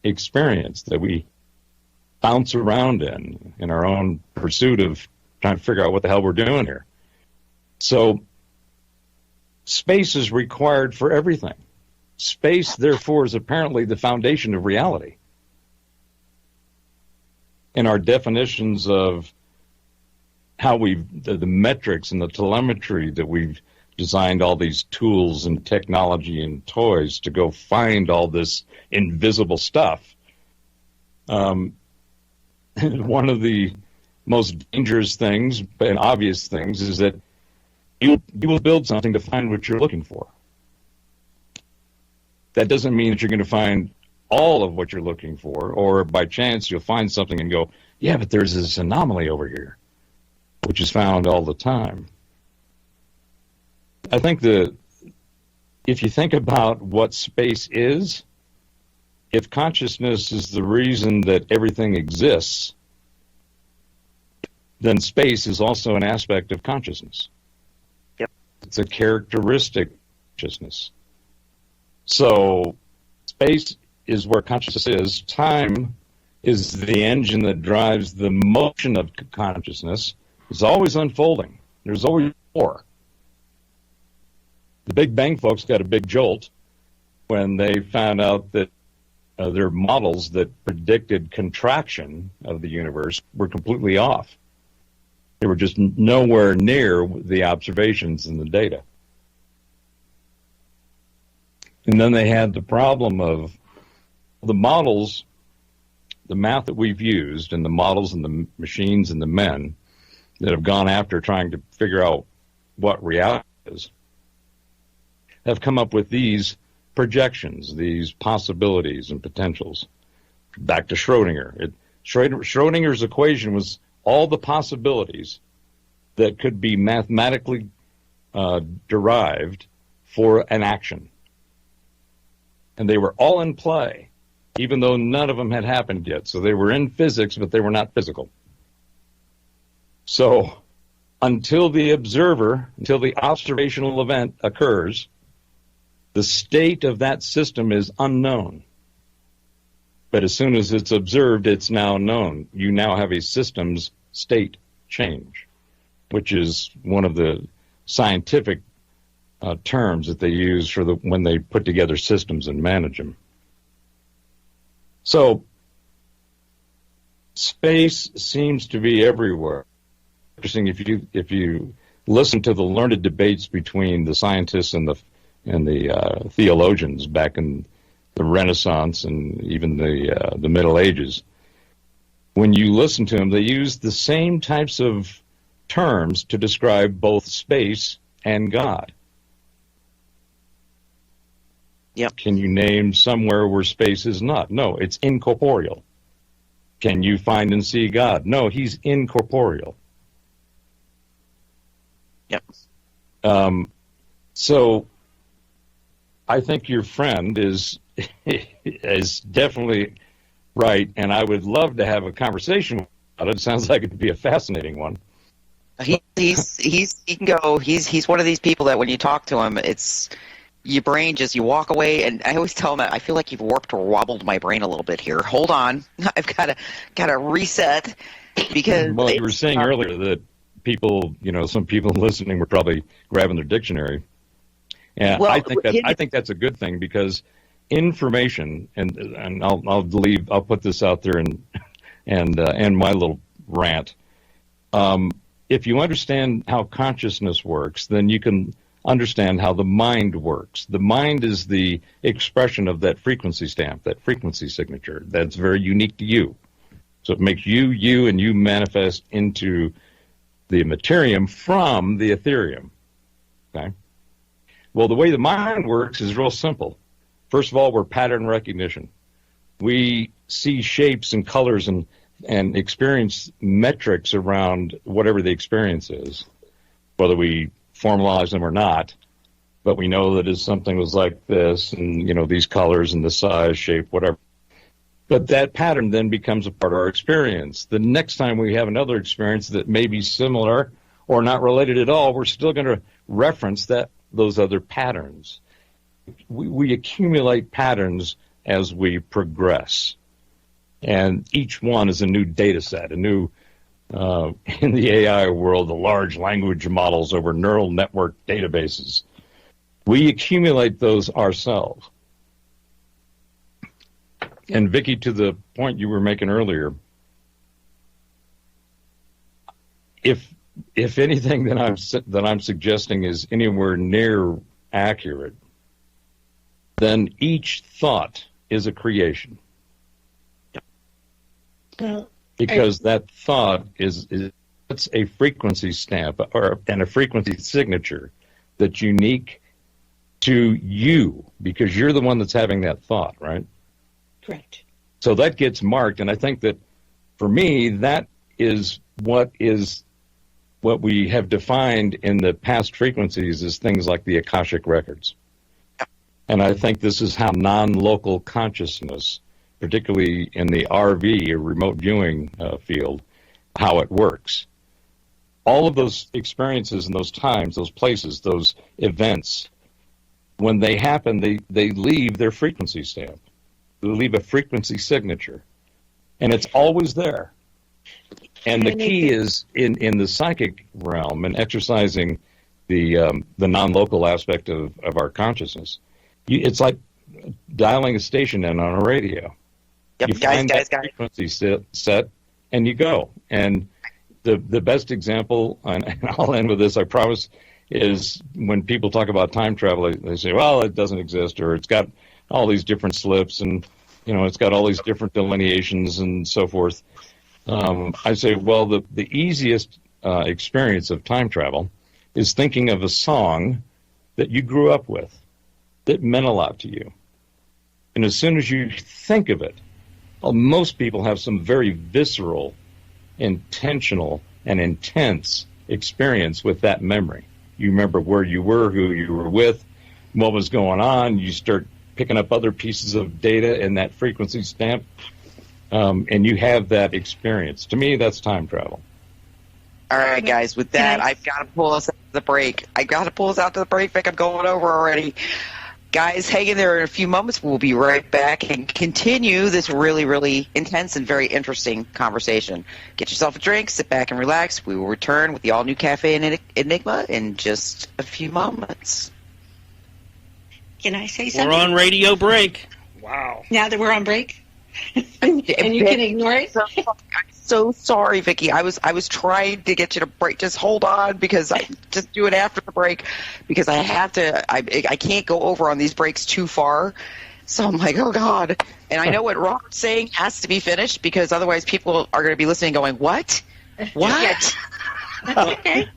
experience, that we bounce around in our own pursuit of trying to figure out what the hell we're doing here. So space is required for everything. Space, therefore, is apparently the foundation of reality. In our definitions of how the metrics and the telemetry that we've designed all these tools and technology and toys to go find all this invisible stuff. One of the most dangerous things and obvious things is that you will build something to find what you're looking for. That doesn't mean that you're going to find all of what you're looking for, or by chance you'll find something and go, yeah, but there's this anomaly over here, which is found all the time. I think if you think about what space is, if consciousness is the reason that everything exists, then space is also an aspect of consciousness. Yep. It's a characteristic of consciousness. So space is where consciousness is. Time is the engine that drives the motion of consciousness. It's always unfolding. There's always more. The Big Bang folks got a big jolt when they found out that their models that predicted contraction of the universe were completely off. They were just nowhere near the observations and the data. And then they had the problem of the models, the math that we've used, and the models and the machines and the men that have gone after trying to figure out what reality is, have come up with these projections, these possibilities and potentials. Back to Schrodinger. Schrodinger's equation was all the possibilities that could be mathematically derived for an action. And they were all in play, even though none of them had happened yet. So they were in physics, but they were not physical. So until the observational event occurs, the state of that system is unknown. But as soon as it's observed, it's now known. You now have a system's state change, which is one of the scientific terms that they use for when they put together systems and manage them. So space seems to be everywhere. Interesting if you listen to the learned debates between the scientists and the theologians back in the Renaissance and even the Middle Ages. When you listen to them, they use the same types of terms to describe both space and God. Yep. Can you name somewhere where space is not? No, it's incorporeal. Can you find and see God? No, he's incorporeal. Yep. So I think your friend is definitely right, and I would love to have a conversation about it. It sounds like it'd be a fascinating one. He can go. He's one of these people that when you talk to him, it's your brain just you walk away. And I always tell him that I feel like you've warped or wobbled my brain a little bit here. Hold on, I've got to reset because. Well, you were saying earlier that people, some people listening were probably grabbing their dictionary. And well, I think that's a good thing because information, and I'll put this out there and end my little rant. If you understand how consciousness works, then you can understand how the mind works. The mind is the expression of that frequency stamp, that frequency signature that's very unique to you. So it makes you, and you manifest into the materium from the ethereum. Okay. Well, the way the mind works is real simple. First of all, we're pattern recognition. We see shapes and colors and experience metrics around whatever the experience is, whether we formalize them or not. But we know that if something was like this and, these colors and the size, shape, whatever. But that pattern then becomes a part of our experience. The next time we have another experience that may be similar or not related at all, we're still going to reference those other patterns. We accumulate patterns as we progress. And each one is a new data set, in the AI world, the large language models over neural network databases. We accumulate those ourselves. And Vicki, to the point you were making earlier, if anything that I'm suggesting is anywhere near accurate, then each thought is a creation. Because that thought it's a frequency stamp and a frequency signature that's unique to you, because you're the one that's having that thought, right? Correct. So that gets marked, and I think that for me, that is what we have defined in the past frequencies as things like the Akashic records. And I think this is how non-local consciousness, particularly in the RV, or remote viewing field, how it works. All of those experiences and those times, those places, those events, when they happen, they leave their frequency stamp. They leave a frequency signature. And it's always there. And the key is in the psychic realm and exercising the non-local aspect of our consciousness. It's like dialing a station in on a radio. Yep, you find that frequency set, and you go. And the best example, and I'll end with this, I promise, is when people talk about time travel, they say, well, it doesn't exist, or it's got all these different slips, and it's got all these different delineations and so forth. I say, well, the easiest experience of time travel is thinking of a song that you grew up with, that meant a lot to you. And as soon as you think of it, well, most people have some very visceral, intentional, and intense experience with that memory. You remember where you were, who you were with, what was going on. You start picking up other pieces of data in that frequency stamp, and you have that experience. To me, that's time travel. All right, guys, with that, I've got to pull us out to the break. Vic, I'm going over already. Guys, hang in there. In a few moments, we'll be right back and continue this really, really intense and very interesting conversation. Get yourself a drink, sit back and relax. We will return with the all-new Cafe and Enigma in just a few moments. Can I say something? We're on radio break. Wow. Now that we're on break? and you can ignore it? I'm so sorry, Vicki. I was trying to get you to break. Just hold on, because I just do it after the break, because I have to. I can't go over on these breaks too far. So I'm like, oh God. And I know what Robert's saying has to be finished, because otherwise people are going to be listening going, what? What? Okay.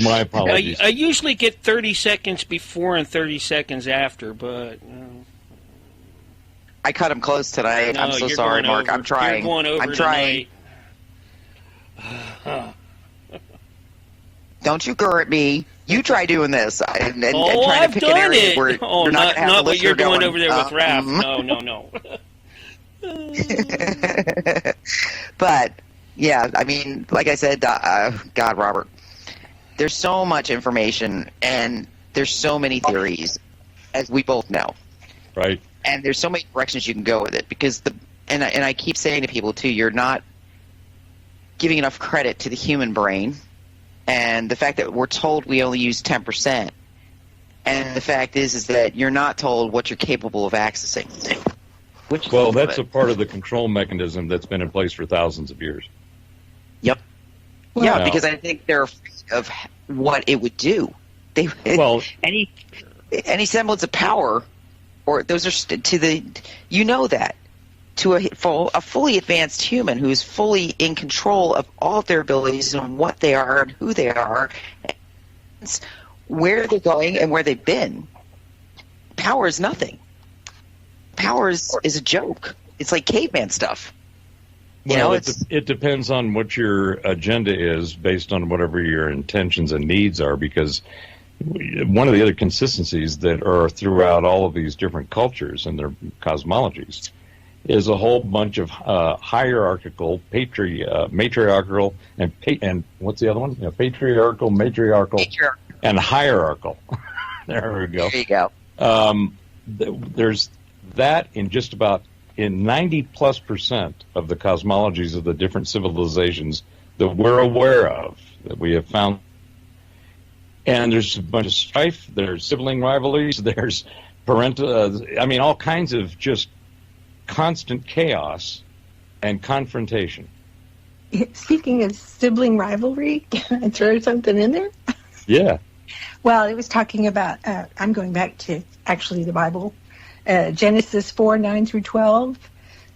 My apologies. I usually get 30 seconds before and 30 seconds after, but... I cut him close tonight. No, I'm so sorry, Mark. Over. I'm trying. You're going over I'm trying. Don't you gurr at me. You try doing this. And try I've to pick done an area it. Where you're not what you're doing going, over there with Raph. No. But, yeah, I mean, like I said, God, Robert, there's so much information, and there's so many theories, as we both know. Right. And there's so many directions you can go with it, because and I keep saying to people too, you're not giving enough credit to the human brain, and the fact that we're told we only use 10%, and the fact is that you're not told what you're capable of accessing. Well, that's a part of the control mechanism that's been in place for thousands of years. Yep. Well, yeah, because I think they're afraid of what it would do. Any semblance of power. Or those are to the, that, to a fully advanced human who is fully in control of all of their abilities and what they are and who they are, and where they're going and where they've been. Power is nothing. Power is a joke. It's like caveman stuff. It depends on what your agenda is, based on whatever your intentions and needs are, because one of the other consistencies that are throughout all of these different cultures and their cosmologies is a whole bunch of hierarchical, matriarchal, and what's the other one? Patriarchal, matriarchal, and hierarchical. There we go. There you go. There's that in just about 90+% of the cosmologies of the different civilizations that we're aware of, that we have found. And there's a bunch of strife, there's sibling rivalries, there's all kinds of just constant chaos and confrontation. Speaking of sibling rivalry, can I throw something in there? Yeah. Well, it was talking about, I'm going back to actually the Bible, Genesis 4:9-12.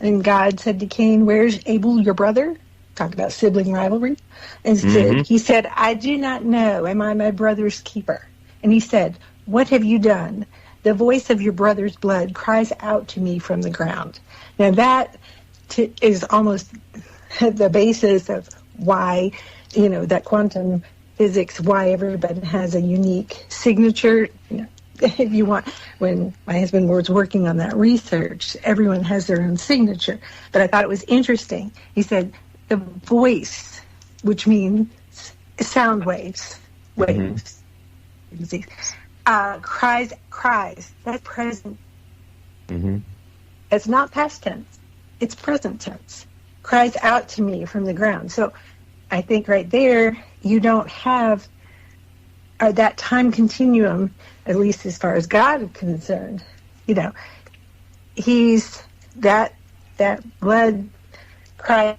And God said to Cain, "Where's Abel, your brother?" Talk about sibling rivalry. And he said, "I do not know. Am I my brother's keeper?" And he said, What have you done? The voice of your brother's blood cries out to me from the ground. Now that is almost the basis of why, that quantum physics, why everybody has a unique signature. If you want, when my husband was working on that research, everyone has their own signature. But I thought it was interesting. He said the voice, which means sound waves, cries. That's present. Mm-hmm. It's not past tense. It's present tense. Cries out to me from the ground. So I think right there, you don't have that time continuum, at least as far as God is concerned. He's that blood cries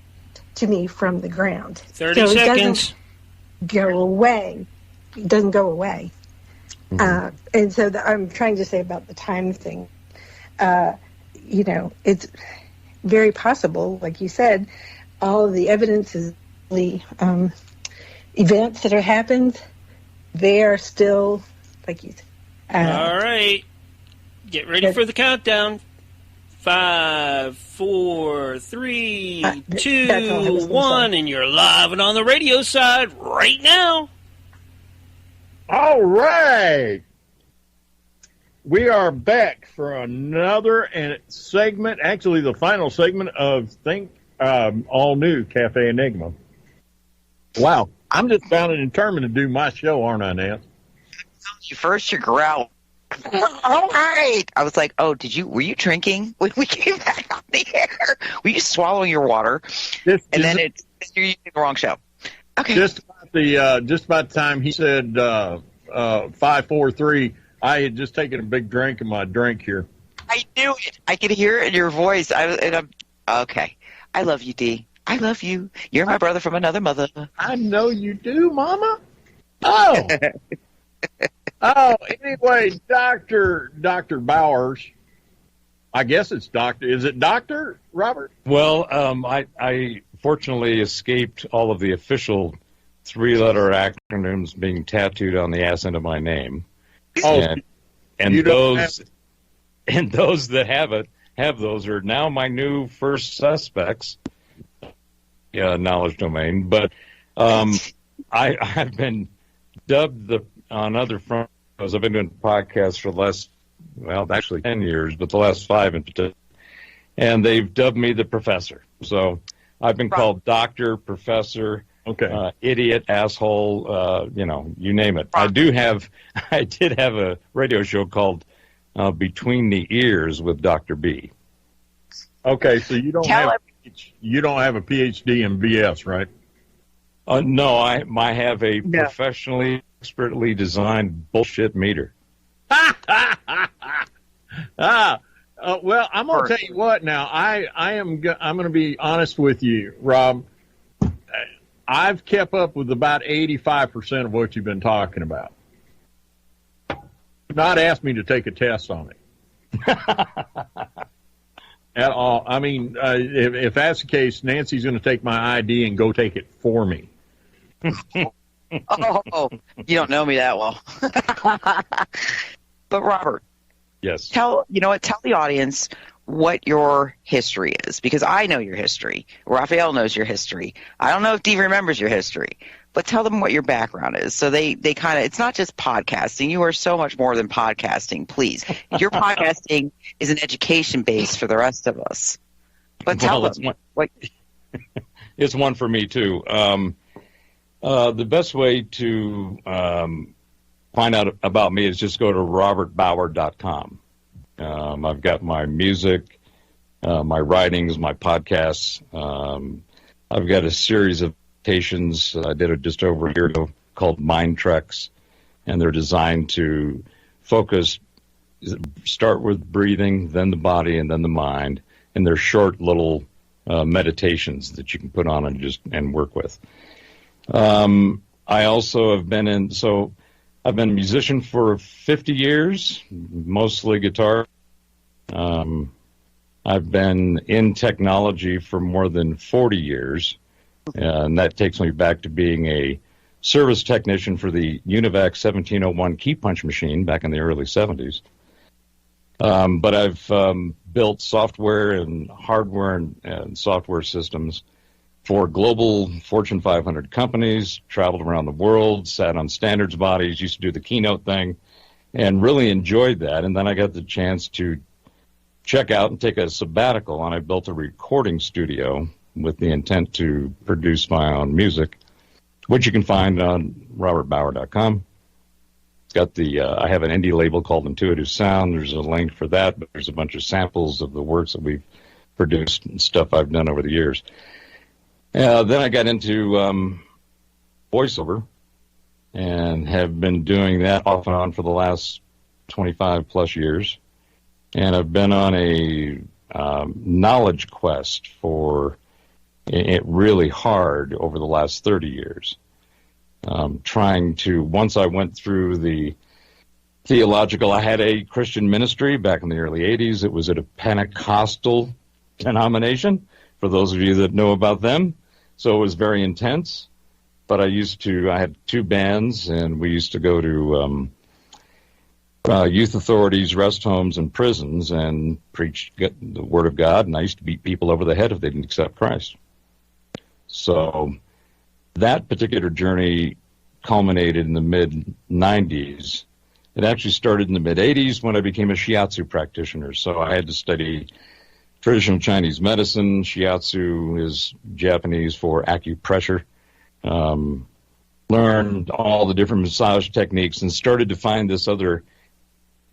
to me from the ground. 30 seconds. Go away. It doesn't go away. Mm-hmm. And so I'm trying to say about the time thing. It's very possible, like you said, all of the evidence is the events that have happened. They are still, like you said. All right. Get ready for the countdown. 5, 4, 3, 2, 1, and you're live and on the radio side right now. All right. We are back for another segment, actually the final segment of All New Cafe Enigma. Wow. I'm just bound and determined to do my show, aren't I, Nance? You first, you growl. All right. I was like, were you drinking when we came back on the air? Were you swallowing your water? You're using the wrong show. Okay. Just about the time he said 5, 4, 3, I had just taken a big drink of my drink here. I knew it. I could hear it in your voice. I'm okay. I love you, Dee. I love you. You're my brother from another mother. I know you do, Mama. Oh. Anyway, Dr. Bowers. I guess it's Doctor. Is it Doctor, Robert? Well, I fortunately escaped all of the official 3-letter acronyms being tattooed on the ass end of my name. Oh, and those that have those are now my new first suspects. Knowledge domain, but I've been dubbed on other fronts. I've been doing podcasts for the last, actually 10 years, but the last 5 in particular, and they've dubbed me the professor. So I've been called doctor, professor, idiot, asshole, you name it. I did have a radio show called Between the Ears with Dr. B. Okay, so you don't have a PhD in BS, right? No, I have a professionally, expertly designed bullshit meter. Well, I'm going to tell you what now. I'm going to be honest with you, Rob. I've kept up with about 85% of what you've been talking about. Not asked me to take a test on it. At all. I mean, if that's the case, Nancy's going to take my ID and go take it for me. Oh, you don't know me that well. But Robert, yes. Tell the audience what your history is, because I know your history. Raphael knows your history. I don't know if Dee remembers your history, but tell them what your background is. So they kind of, it's not just podcasting. You are so much more than podcasting, please. Your podcasting is an education base for the rest of us. But tell them. It's one for me, too. The best way to find out about me is just go to robertbauer.com. I've got my music, my writings, my podcasts. I've got a series of meditations. I did it just over a year ago called Mind Treks, and they're designed to focus, start with breathing, then the body, and then the mind. And they're short little meditations that you can put on and work with. I also have been I've been a musician for 50 years, mostly guitar. I've been in technology for more than 40 years, and that takes me back to being a service technician for the UNIVAC 1701 key punch machine back in the early 70s. But I've built software and hardware and software systems for global Fortune 500 companies, traveled around the world, sat on standards bodies, used to do the keynote thing, and really enjoyed that. And then I got the chance to check out and take a sabbatical, and I built a recording studio with the intent to produce my own music, which you can find on robertbauer.com. It's got I have an indie label called Intuitive Sound. There's a link for that, but there's a bunch of samples of the works that we've produced and stuff I've done over the years. Then I got into voiceover and have been doing that off and on for the last 25 plus years. And I've been on a knowledge quest for it really hard over the last 30 years. Trying to, once I went through the theological, I had a Christian ministry back in the early 80s. It was at a Pentecostal denomination, for those of you that know about them. So it was very intense. But I had two bands, and we used to go to youth authorities, rest homes, and prisons and preach the Word of God, and I used to beat people over the head if they didn't accept Christ. So that particular journey culminated in the mid-90s. It actually started in the mid-80s when I became a shiatsu practitioner. So I had to study traditional Chinese medicine. Shiatsu is Japanese for acupressure. Learned all the different massage techniques and started to find this other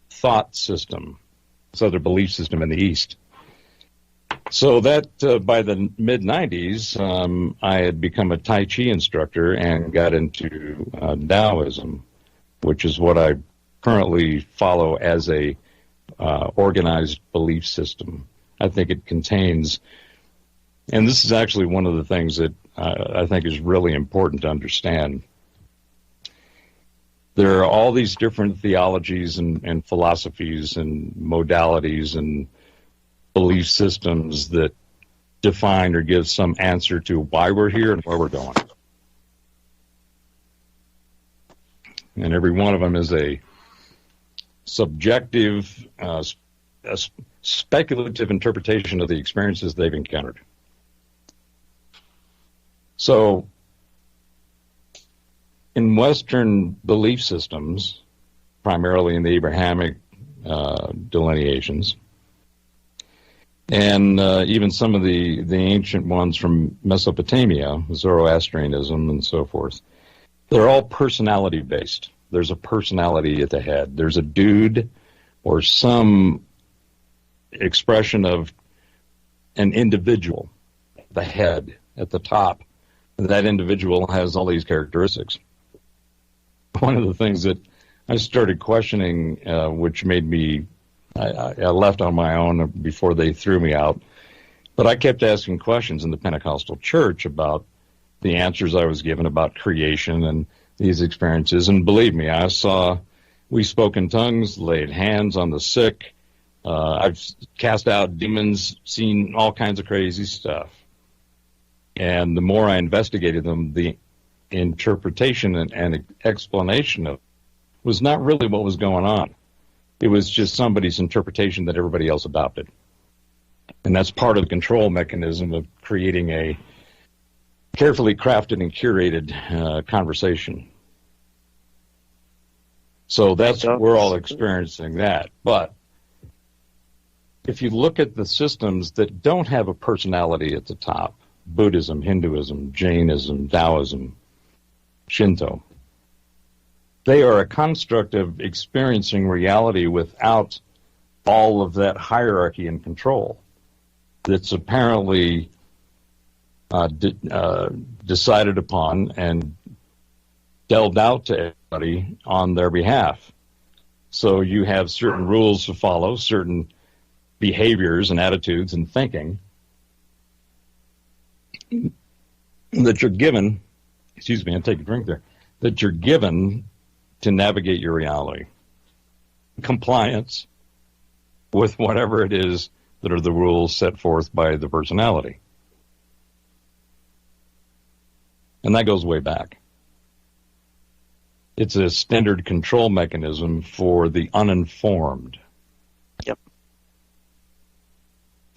thought system, this other belief system in the East. So that by the mid-90s, I had become a Tai Chi instructor and got into Taoism, which is what I currently follow as a organized belief system. I think it contains, and this is actually one of the things that I think is really important to understand. There are all these different theologies and philosophies and modalities and belief systems that define or give some answer to why we're here and where we're going. And every one of them is a subjective, speculative interpretation of the experiences they've encountered. So, in Western belief systems, primarily in the Abrahamic delineations, and even some of the ancient ones from Mesopotamia, Zoroastrianism and so forth, they're all personality-based. There's a personality at the head. There's a dude or some expression of an individual, the head at the top. And that individual has all these characteristics. One of the things that I started questioning, which made me, I left on my own before they threw me out, but I kept asking questions in the Pentecostal church about the answers I was given about creation and these experiences. And believe me, we spoke in tongues, laid hands on the sick. I've cast out demons, seen all kinds of crazy stuff. And the more I investigated them, the interpretation and explanation of it was not really what was going on. It was just somebody's interpretation that everybody else adopted. And that's part of the control mechanism of creating a carefully crafted and curated conversation. So we're all experiencing that. But if you look at the systems that don't have a personality at the top, Buddhism, Hinduism, Jainism, Taoism, Shinto, they are a construct of experiencing reality without all of that hierarchy and control that's apparently decided upon and delved out to everybody on their behalf. So you have certain rules to follow, certain behaviors and attitudes and thinking that you're given, excuse me, I'll take a drink there, that you're given to navigate your reality. Compliance with whatever it is that are the rules set forth by the personality. And that goes way back. It's a standard control mechanism for the uninformed. Yep.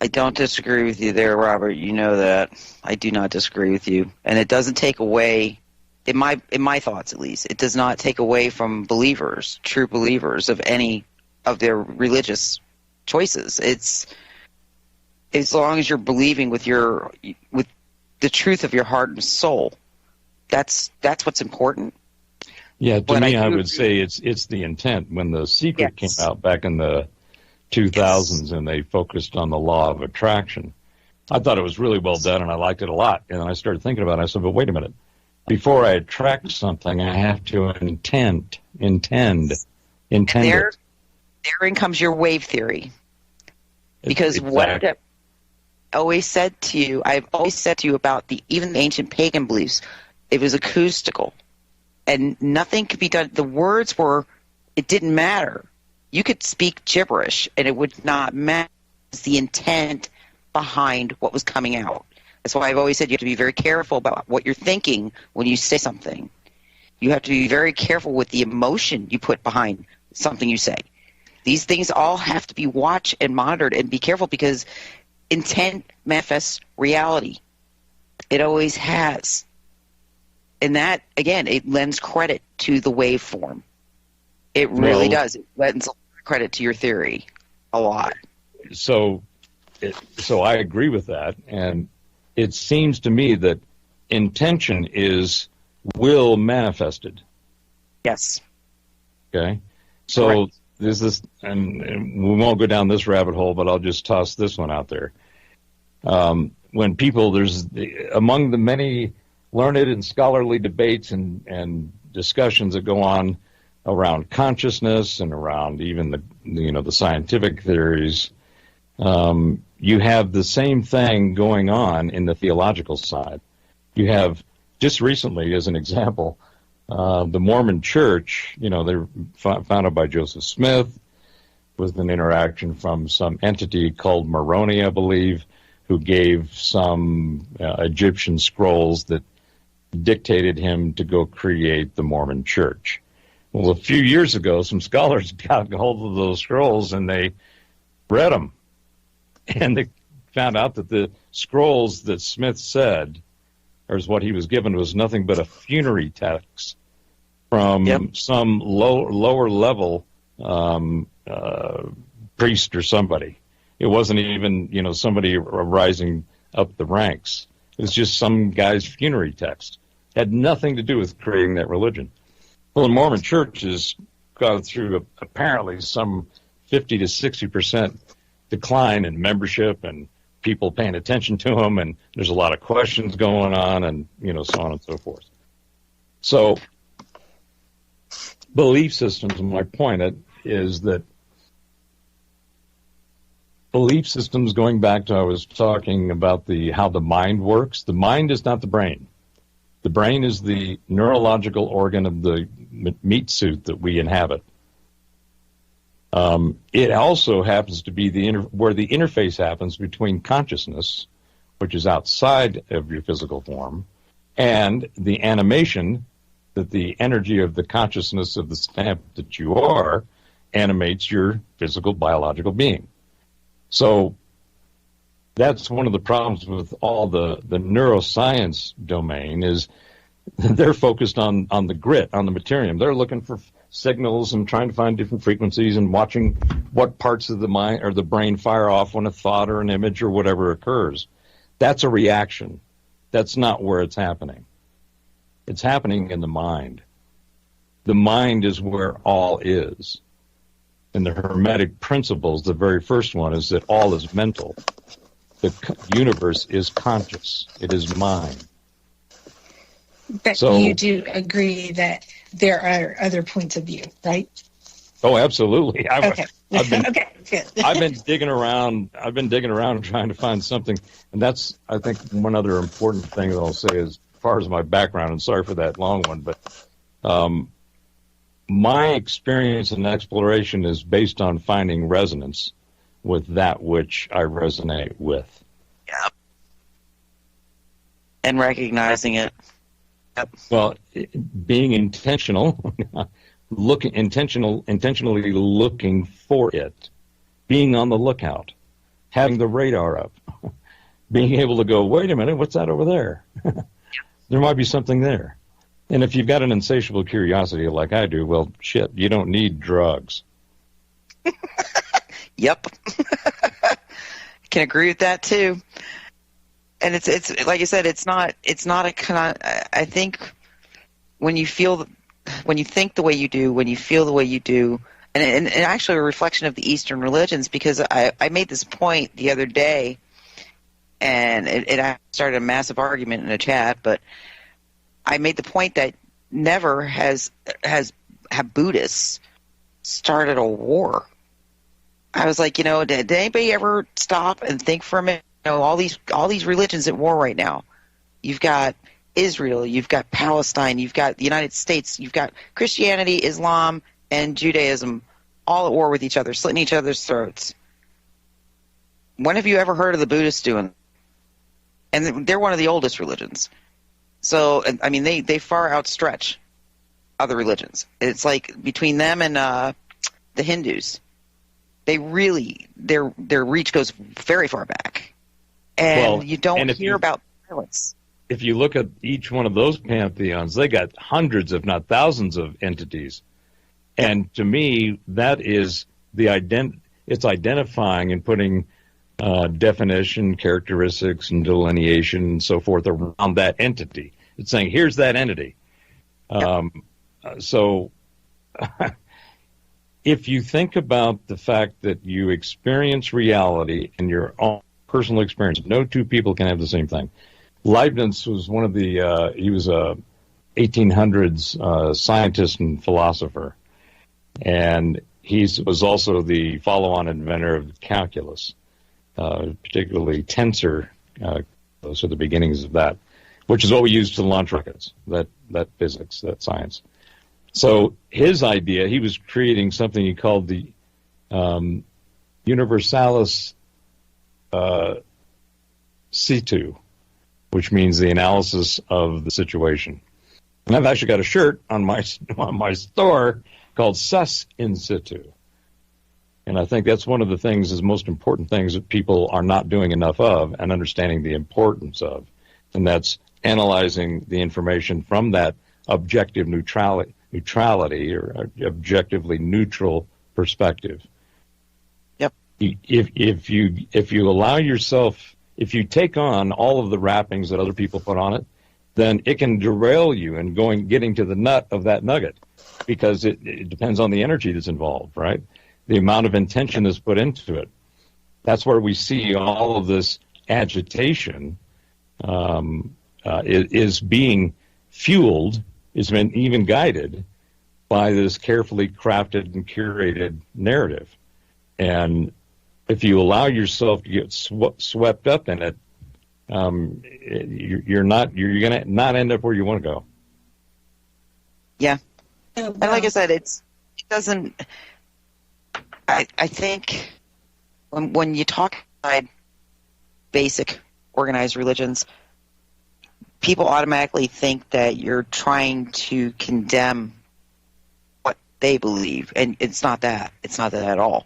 I don't disagree with you there, Robert. You know that. I do not disagree with you. And it doesn't take away, in my thoughts at least, it does not take away from believers, true believers of any of their religious choices. It's as long as you're believing with the truth of your heart and soul. That's what's important. Yeah, to me, I would say it's the intent. When The Secret came out back in the 2000s and they focused on the law of attraction, I thought it was really well done and I liked it a lot. And then I started thinking about it. I said, but wait a minute. Before I attract something, I have to intend it. Therein comes your wave theory. Because what I've always said to you about even the ancient pagan beliefs, it was acoustical. And nothing could be done. The words it didn't matter. You could speak gibberish and it would not matter. It's the intent behind what was coming out. That's why I've always said you have to be very careful about what you're thinking when you say something. You have to be very careful with the emotion you put behind something you say. These things all have to be watched and monitored, and be careful because intent manifests reality. It always has. And that, again, it lends credit to the waveform. It really does. It lends credit to your theory a lot. So I agree with that, and it seems to me that intention is will manifested. Yes. Okay. So correct. There's this, and we won't go down this rabbit hole, but I'll just toss this one out there. When people, among the many learned and scholarly debates and discussions that go on around consciousness and around even the scientific theories, you have the same thing going on in the theological side. You have, just recently, as an example, the Mormon Church, they're founded by Joseph Smith with an interaction from some entity called Moroni, I believe, who gave some Egyptian scrolls that dictated him to go create the Mormon Church. Well, a few years ago, some scholars got hold of those scrolls and they read them. And they found out that the scrolls that Smith said, or what he was given, was nothing but a funerary text from some lower level priest or somebody. It wasn't even, somebody rising up the ranks. It was just some guy's funerary text. Had nothing to do with creating that religion. Well, the Mormon Church has gone through apparently some 50 to 60% decline in membership and people paying attention to them, and there's a lot of questions going on, and so on and so forth. So belief systems, my point is that belief systems, going back to I was talking about how the mind works. The mind is not the brain. The brain is the neurological organ of the meat suit that we inhabit. It also happens to be where the interface happens between consciousness, which is outside of your physical form, and the animation that the energy of the consciousness of the stamp that you are animates your physical biological being. So that's one of the problems with all the neuroscience domain is they're focused on the grit, on the materium. They're looking for signals and trying to find different frequencies and watching what parts of the mind or the brain fire off when a thought or an image or whatever occurs. That's a reaction. That's not where it's happening. It's happening in the mind. The mind is where all is. In the Hermetic principles, the very first one is that all is mental. The universe is conscious. It is mind. But you do agree that there are other points of view, right? Oh, absolutely. Okay. Okay, good. I've been digging around trying to find something, and that's, I think, one other important thing that I'll say as far as my background, and sorry for that long one, but my experience and exploration is based on finding resonance with that which I resonate with. Yeah. And recognizing it. Well, being intentional, intentionally looking for it, being on the lookout, having the radar up, being able to go, wait a minute, what's that over there? There might be something there. And if you've got an insatiable curiosity like I do, well, shit, you don't need drugs. Yep. Can agree with that too. And it's like I said, it's not a kind of, I think when you think the way you do, when you feel the way you do, and actually a reflection of the Eastern religions, because I made this point the other day, and it started a massive argument in a chat, but I made the point that never have Buddhists started a war. I was like, did anybody ever stop and think for a minute? All these religions at war right now. You've got Israel, you've got Palestine, you've got the United States, you've got Christianity, Islam, and Judaism all at war with each other, slitting each other's throats. When have you ever heard of the Buddhists doing? And they're one of the oldest religions. So, I mean, they far outstretch other religions. It's like between them and the Hindus, they really, their reach goes very far back. And you don't hear about violence. If you look at each one of those pantheons, they got hundreds, if not thousands, of entities. And to me, that is it's identifying and putting definition, characteristics, and delineation and so forth around that entity. It's saying, here's that entity. So if you think about the fact that you experience reality in your own personal experience, no two people can have the same thing. Leibniz was one of the, he was a 1800s scientist and philosopher. And he was also the follow-on inventor of calculus, particularly tensor, those are the beginnings of that, which is what we use to launch rockets, that physics, that science. So his idea, he was creating something he called the universalis situ, which means the analysis of the situation. And I've actually got a shirt on my store called Sus in Situ. And I think that's one of the things, is most important things that people are not doing enough of and understanding the importance of. And that's analyzing the information from that objective neutrality or objectively neutral perspective. Yep. If you allow yourself, if you take on all of the wrappings that other people put on it, then it can derail you in getting to the nut of that nugget, because it depends on the energy that's involved, right? The amount of intention that's put into it. That's where we see all of this agitation is being fueled, is been even guided by this carefully crafted and curated narrative. And if you allow yourself to get swept up in it, you're going to not end up where you want to go. Yeah. And like I said, it doesn't, I think when you talk about basic organized religions, people automatically think that you're trying to condemn what they believe, and it's not that. It's not that at all.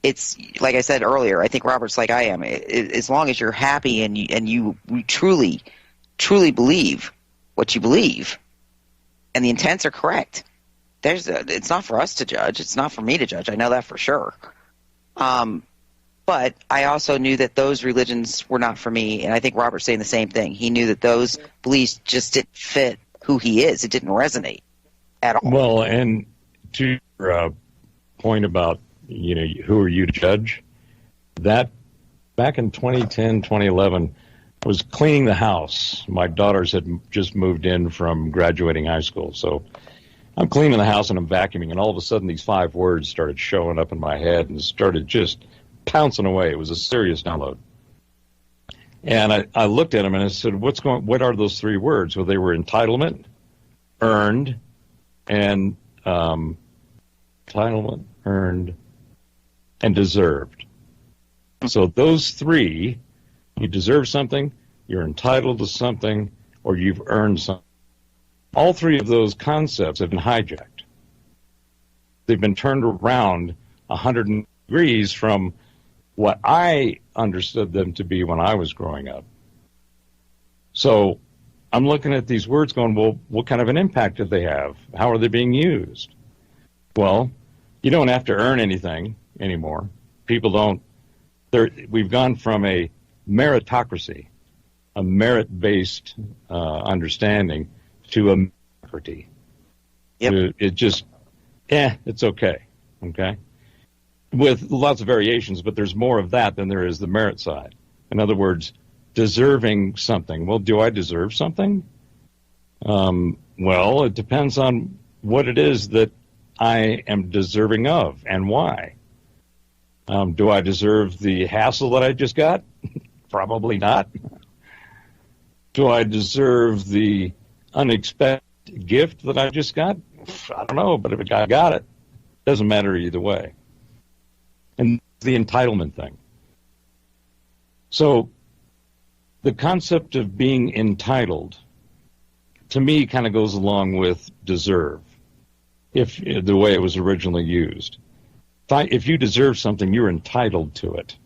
It's like I said earlier. I think Robert's like I am. As long as you're happy and you truly believe what you believe, and the intents are correct, it's not for us to judge. It's not for me to judge. I know that for sure. But I also knew that those religions were not for me, and I think Robert's saying the same thing. He knew that those beliefs just didn't fit who he is. It didn't resonate at all. Well, and to your point about, who are you to judge? That back in 2010, 2011, I was cleaning the house. My daughters had just moved in from graduating high school, so I'm cleaning the house and I'm vacuuming, and all of a sudden these 5 words started showing up in my head and started just pouncing away. It was a serious download. And I looked at them and I said, what are those 3 words? Well, they were entitlement, earned, and entitlement, earned, and deserved. So those 3, you deserve something, you're entitled to something, or you've earned something. All three of those concepts have been hijacked. They've been turned around 100 degrees from what I understood them to be when I was growing up. So I'm looking at these words going, well, what kind of an impact do they have? How are they being used? Well, you don't have to earn anything anymore. People don't. We've gone from a meritocracy, a merit-based understanding, to a meritocracy. Yep. It just, it's okay, with lots of variations, but there's more of that than there is the merit side. In other words, deserving something. Well, do I deserve something? Well, it depends on what it is that I am deserving of and why. Do I deserve the hassle that I just got? Probably not. Do I deserve the unexpected gift that I just got? I don't know, but if I got it, doesn't matter either way. And the entitlement thing. So the concept of being entitled, to me, kind of goes along with deserve, if the way it was originally used. If you deserve something, you're entitled to it.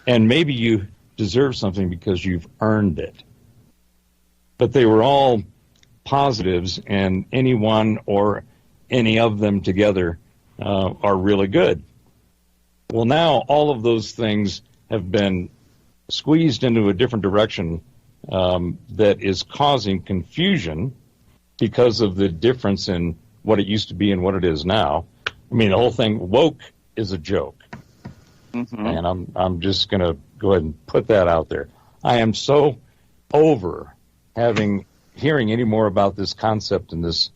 And maybe you deserve something because you've earned it. But they were all positives, and any one or any of them together are really good. Well, now all of those things have been squeezed into a different direction that is causing confusion because of the difference in what it used to be and what it is now. I mean, the whole thing, woke, is a joke. Mm-hmm. And I'm just going to go ahead and put that out there. I am so over hearing any more about this concept and this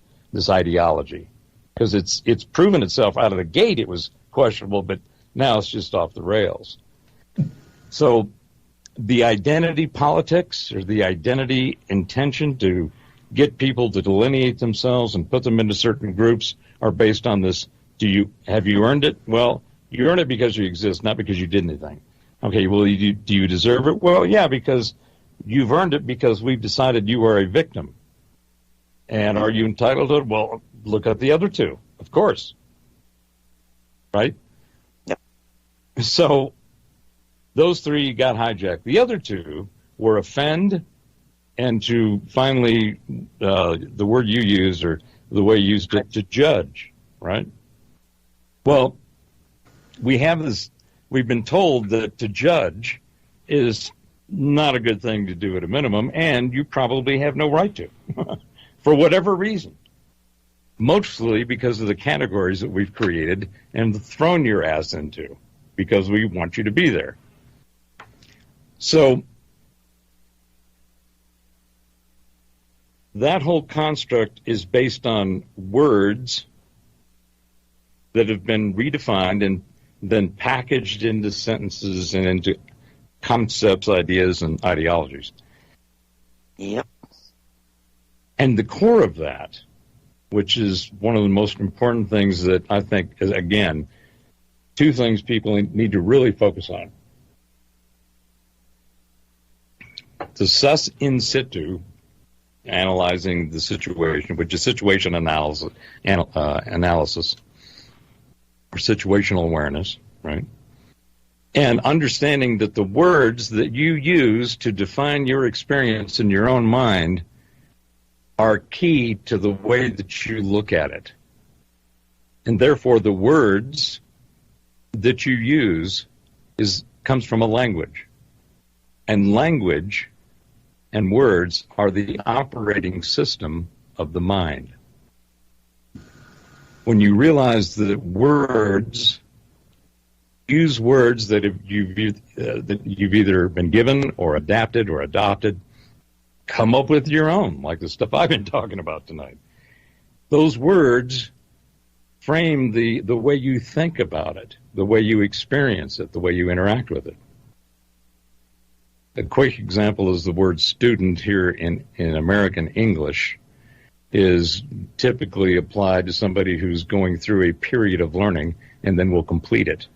ideology, because it's proven itself out of the gate. It was questionable, but now it's just off the rails. So the identity politics, or the identity intention to get people to delineate themselves and put them into certain groups, are based on this. Have you earned it? Well, you earn it because you exist, not because you did anything. Okay, well, do you deserve it? Well, yeah, because you've earned it because we've decided you are a victim. And are you entitled to it? Well, look at the other two, of course. Right? Yep. So those three got hijacked. The other two were offend and to finally, the word you used, or the way you used it, to judge, right? Well, we've been told that to judge is not a good thing to do at a minimum, and you probably have no right to, for whatever reason. Mostly because of the categories that we've created and thrown your ass into, because we want you to be there. So that whole construct is based on words that have been redefined and then packaged into sentences and into concepts, ideas, and ideologies. Yep. And the core of that, which is one of the most important things that I think is, again, two things people need to really focus on. To sus in situ, analyzing the situation, which is situation analysis, or situational awareness, right? And understanding that the words that you use to define your experience in your own mind are key to the way that you look at it. And therefore, the words that you use comes from a language. And language and words are the operating system of the mind. When you realize that use words that you've either been given or adapted or adopted, come up with your own, like the stuff I've been talking about tonight. Those words frame the way you think about it, the way you experience it, the way you interact with it. A quick example is the word student here in American English is typically applied to somebody who's going through a period of learning and then will complete it.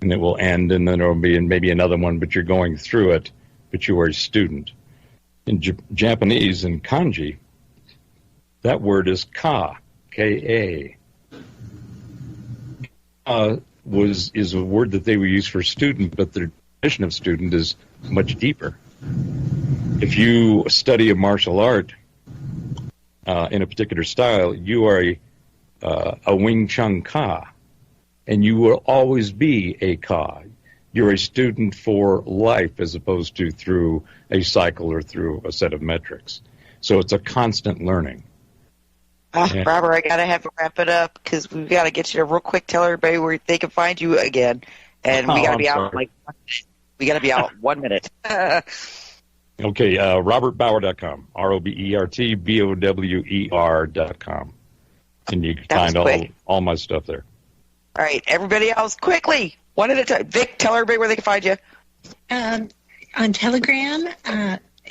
And it will end, and then there will be maybe another one, but you're going through it, but you are a student. In Japanese, in kanji, That word is ka, K-A. Is a word that they would use for student, but the definition of student is much deeper. If you study a martial art in a particular style, you are a Wing Chun Ka, and you will always be a Ka. You're a student for life as opposed to through a cycle or through a set of metrics. So it's a constant learning. Robert, I gotta have to wrap it up because we've got to get you to real quick. Tell everybody where they can find you again, and we gotta be out like 1 minute. We gotta be out 1 minute. Okay, robertbauer.com, RobertBower.com, and you can find all my stuff there. All right, everybody else, quickly, one at a time. Vic, tell everybody where they can find you. On Telegram,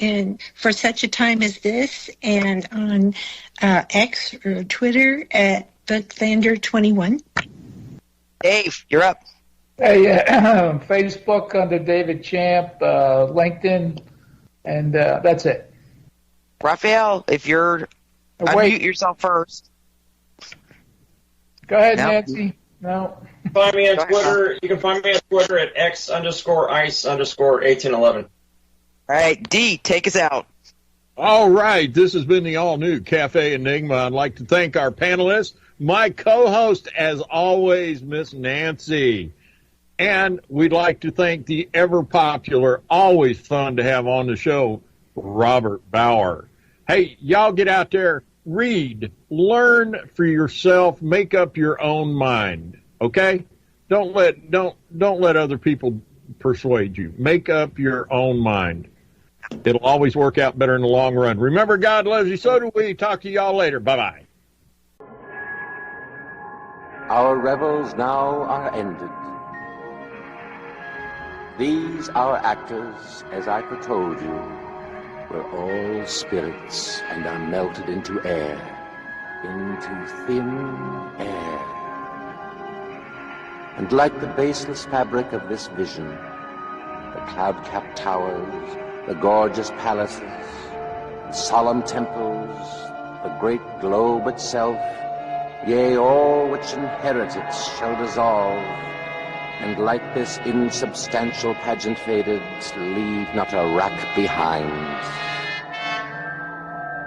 and for such a time as this, and on X or Twitter at BookThander21. Dave, you're up. Hey, Facebook under David Champ, LinkedIn, and that's it. Raphael, if you're unmute yourself first. Go ahead, Nancy. No. Find me on Twitter. You can find me on Twitter at X_ice_1811. All right, D, take us out. All right, this has been the all-new Cafe Enigma. I'd like to thank our panelists, my co-host, as always, Miss Nancy. And we'd like to thank the ever-popular, always fun to have on the show, Robert Bauer. Hey, y'all get out there, read, learn for yourself, make up your own mind, okay? Don't let other people persuade you. Make up your own mind. It'll always work out better in the long run. Remember, God loves you, so do we. Talk to y'all later. Bye-bye. Our revels now are ended. These, our actors, as I foretold you, were all spirits and are melted into air, into thin air. And like the baseless fabric of this vision, the cloud-capped towers, the gorgeous palaces, the solemn temples, the great globe itself, yea, all which inherit it shall dissolve, and like this insubstantial pageant faded, leave not a rack behind.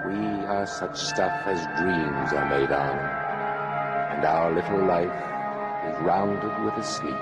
We are such stuff as dreams are made on, and our little life is rounded with a sleep.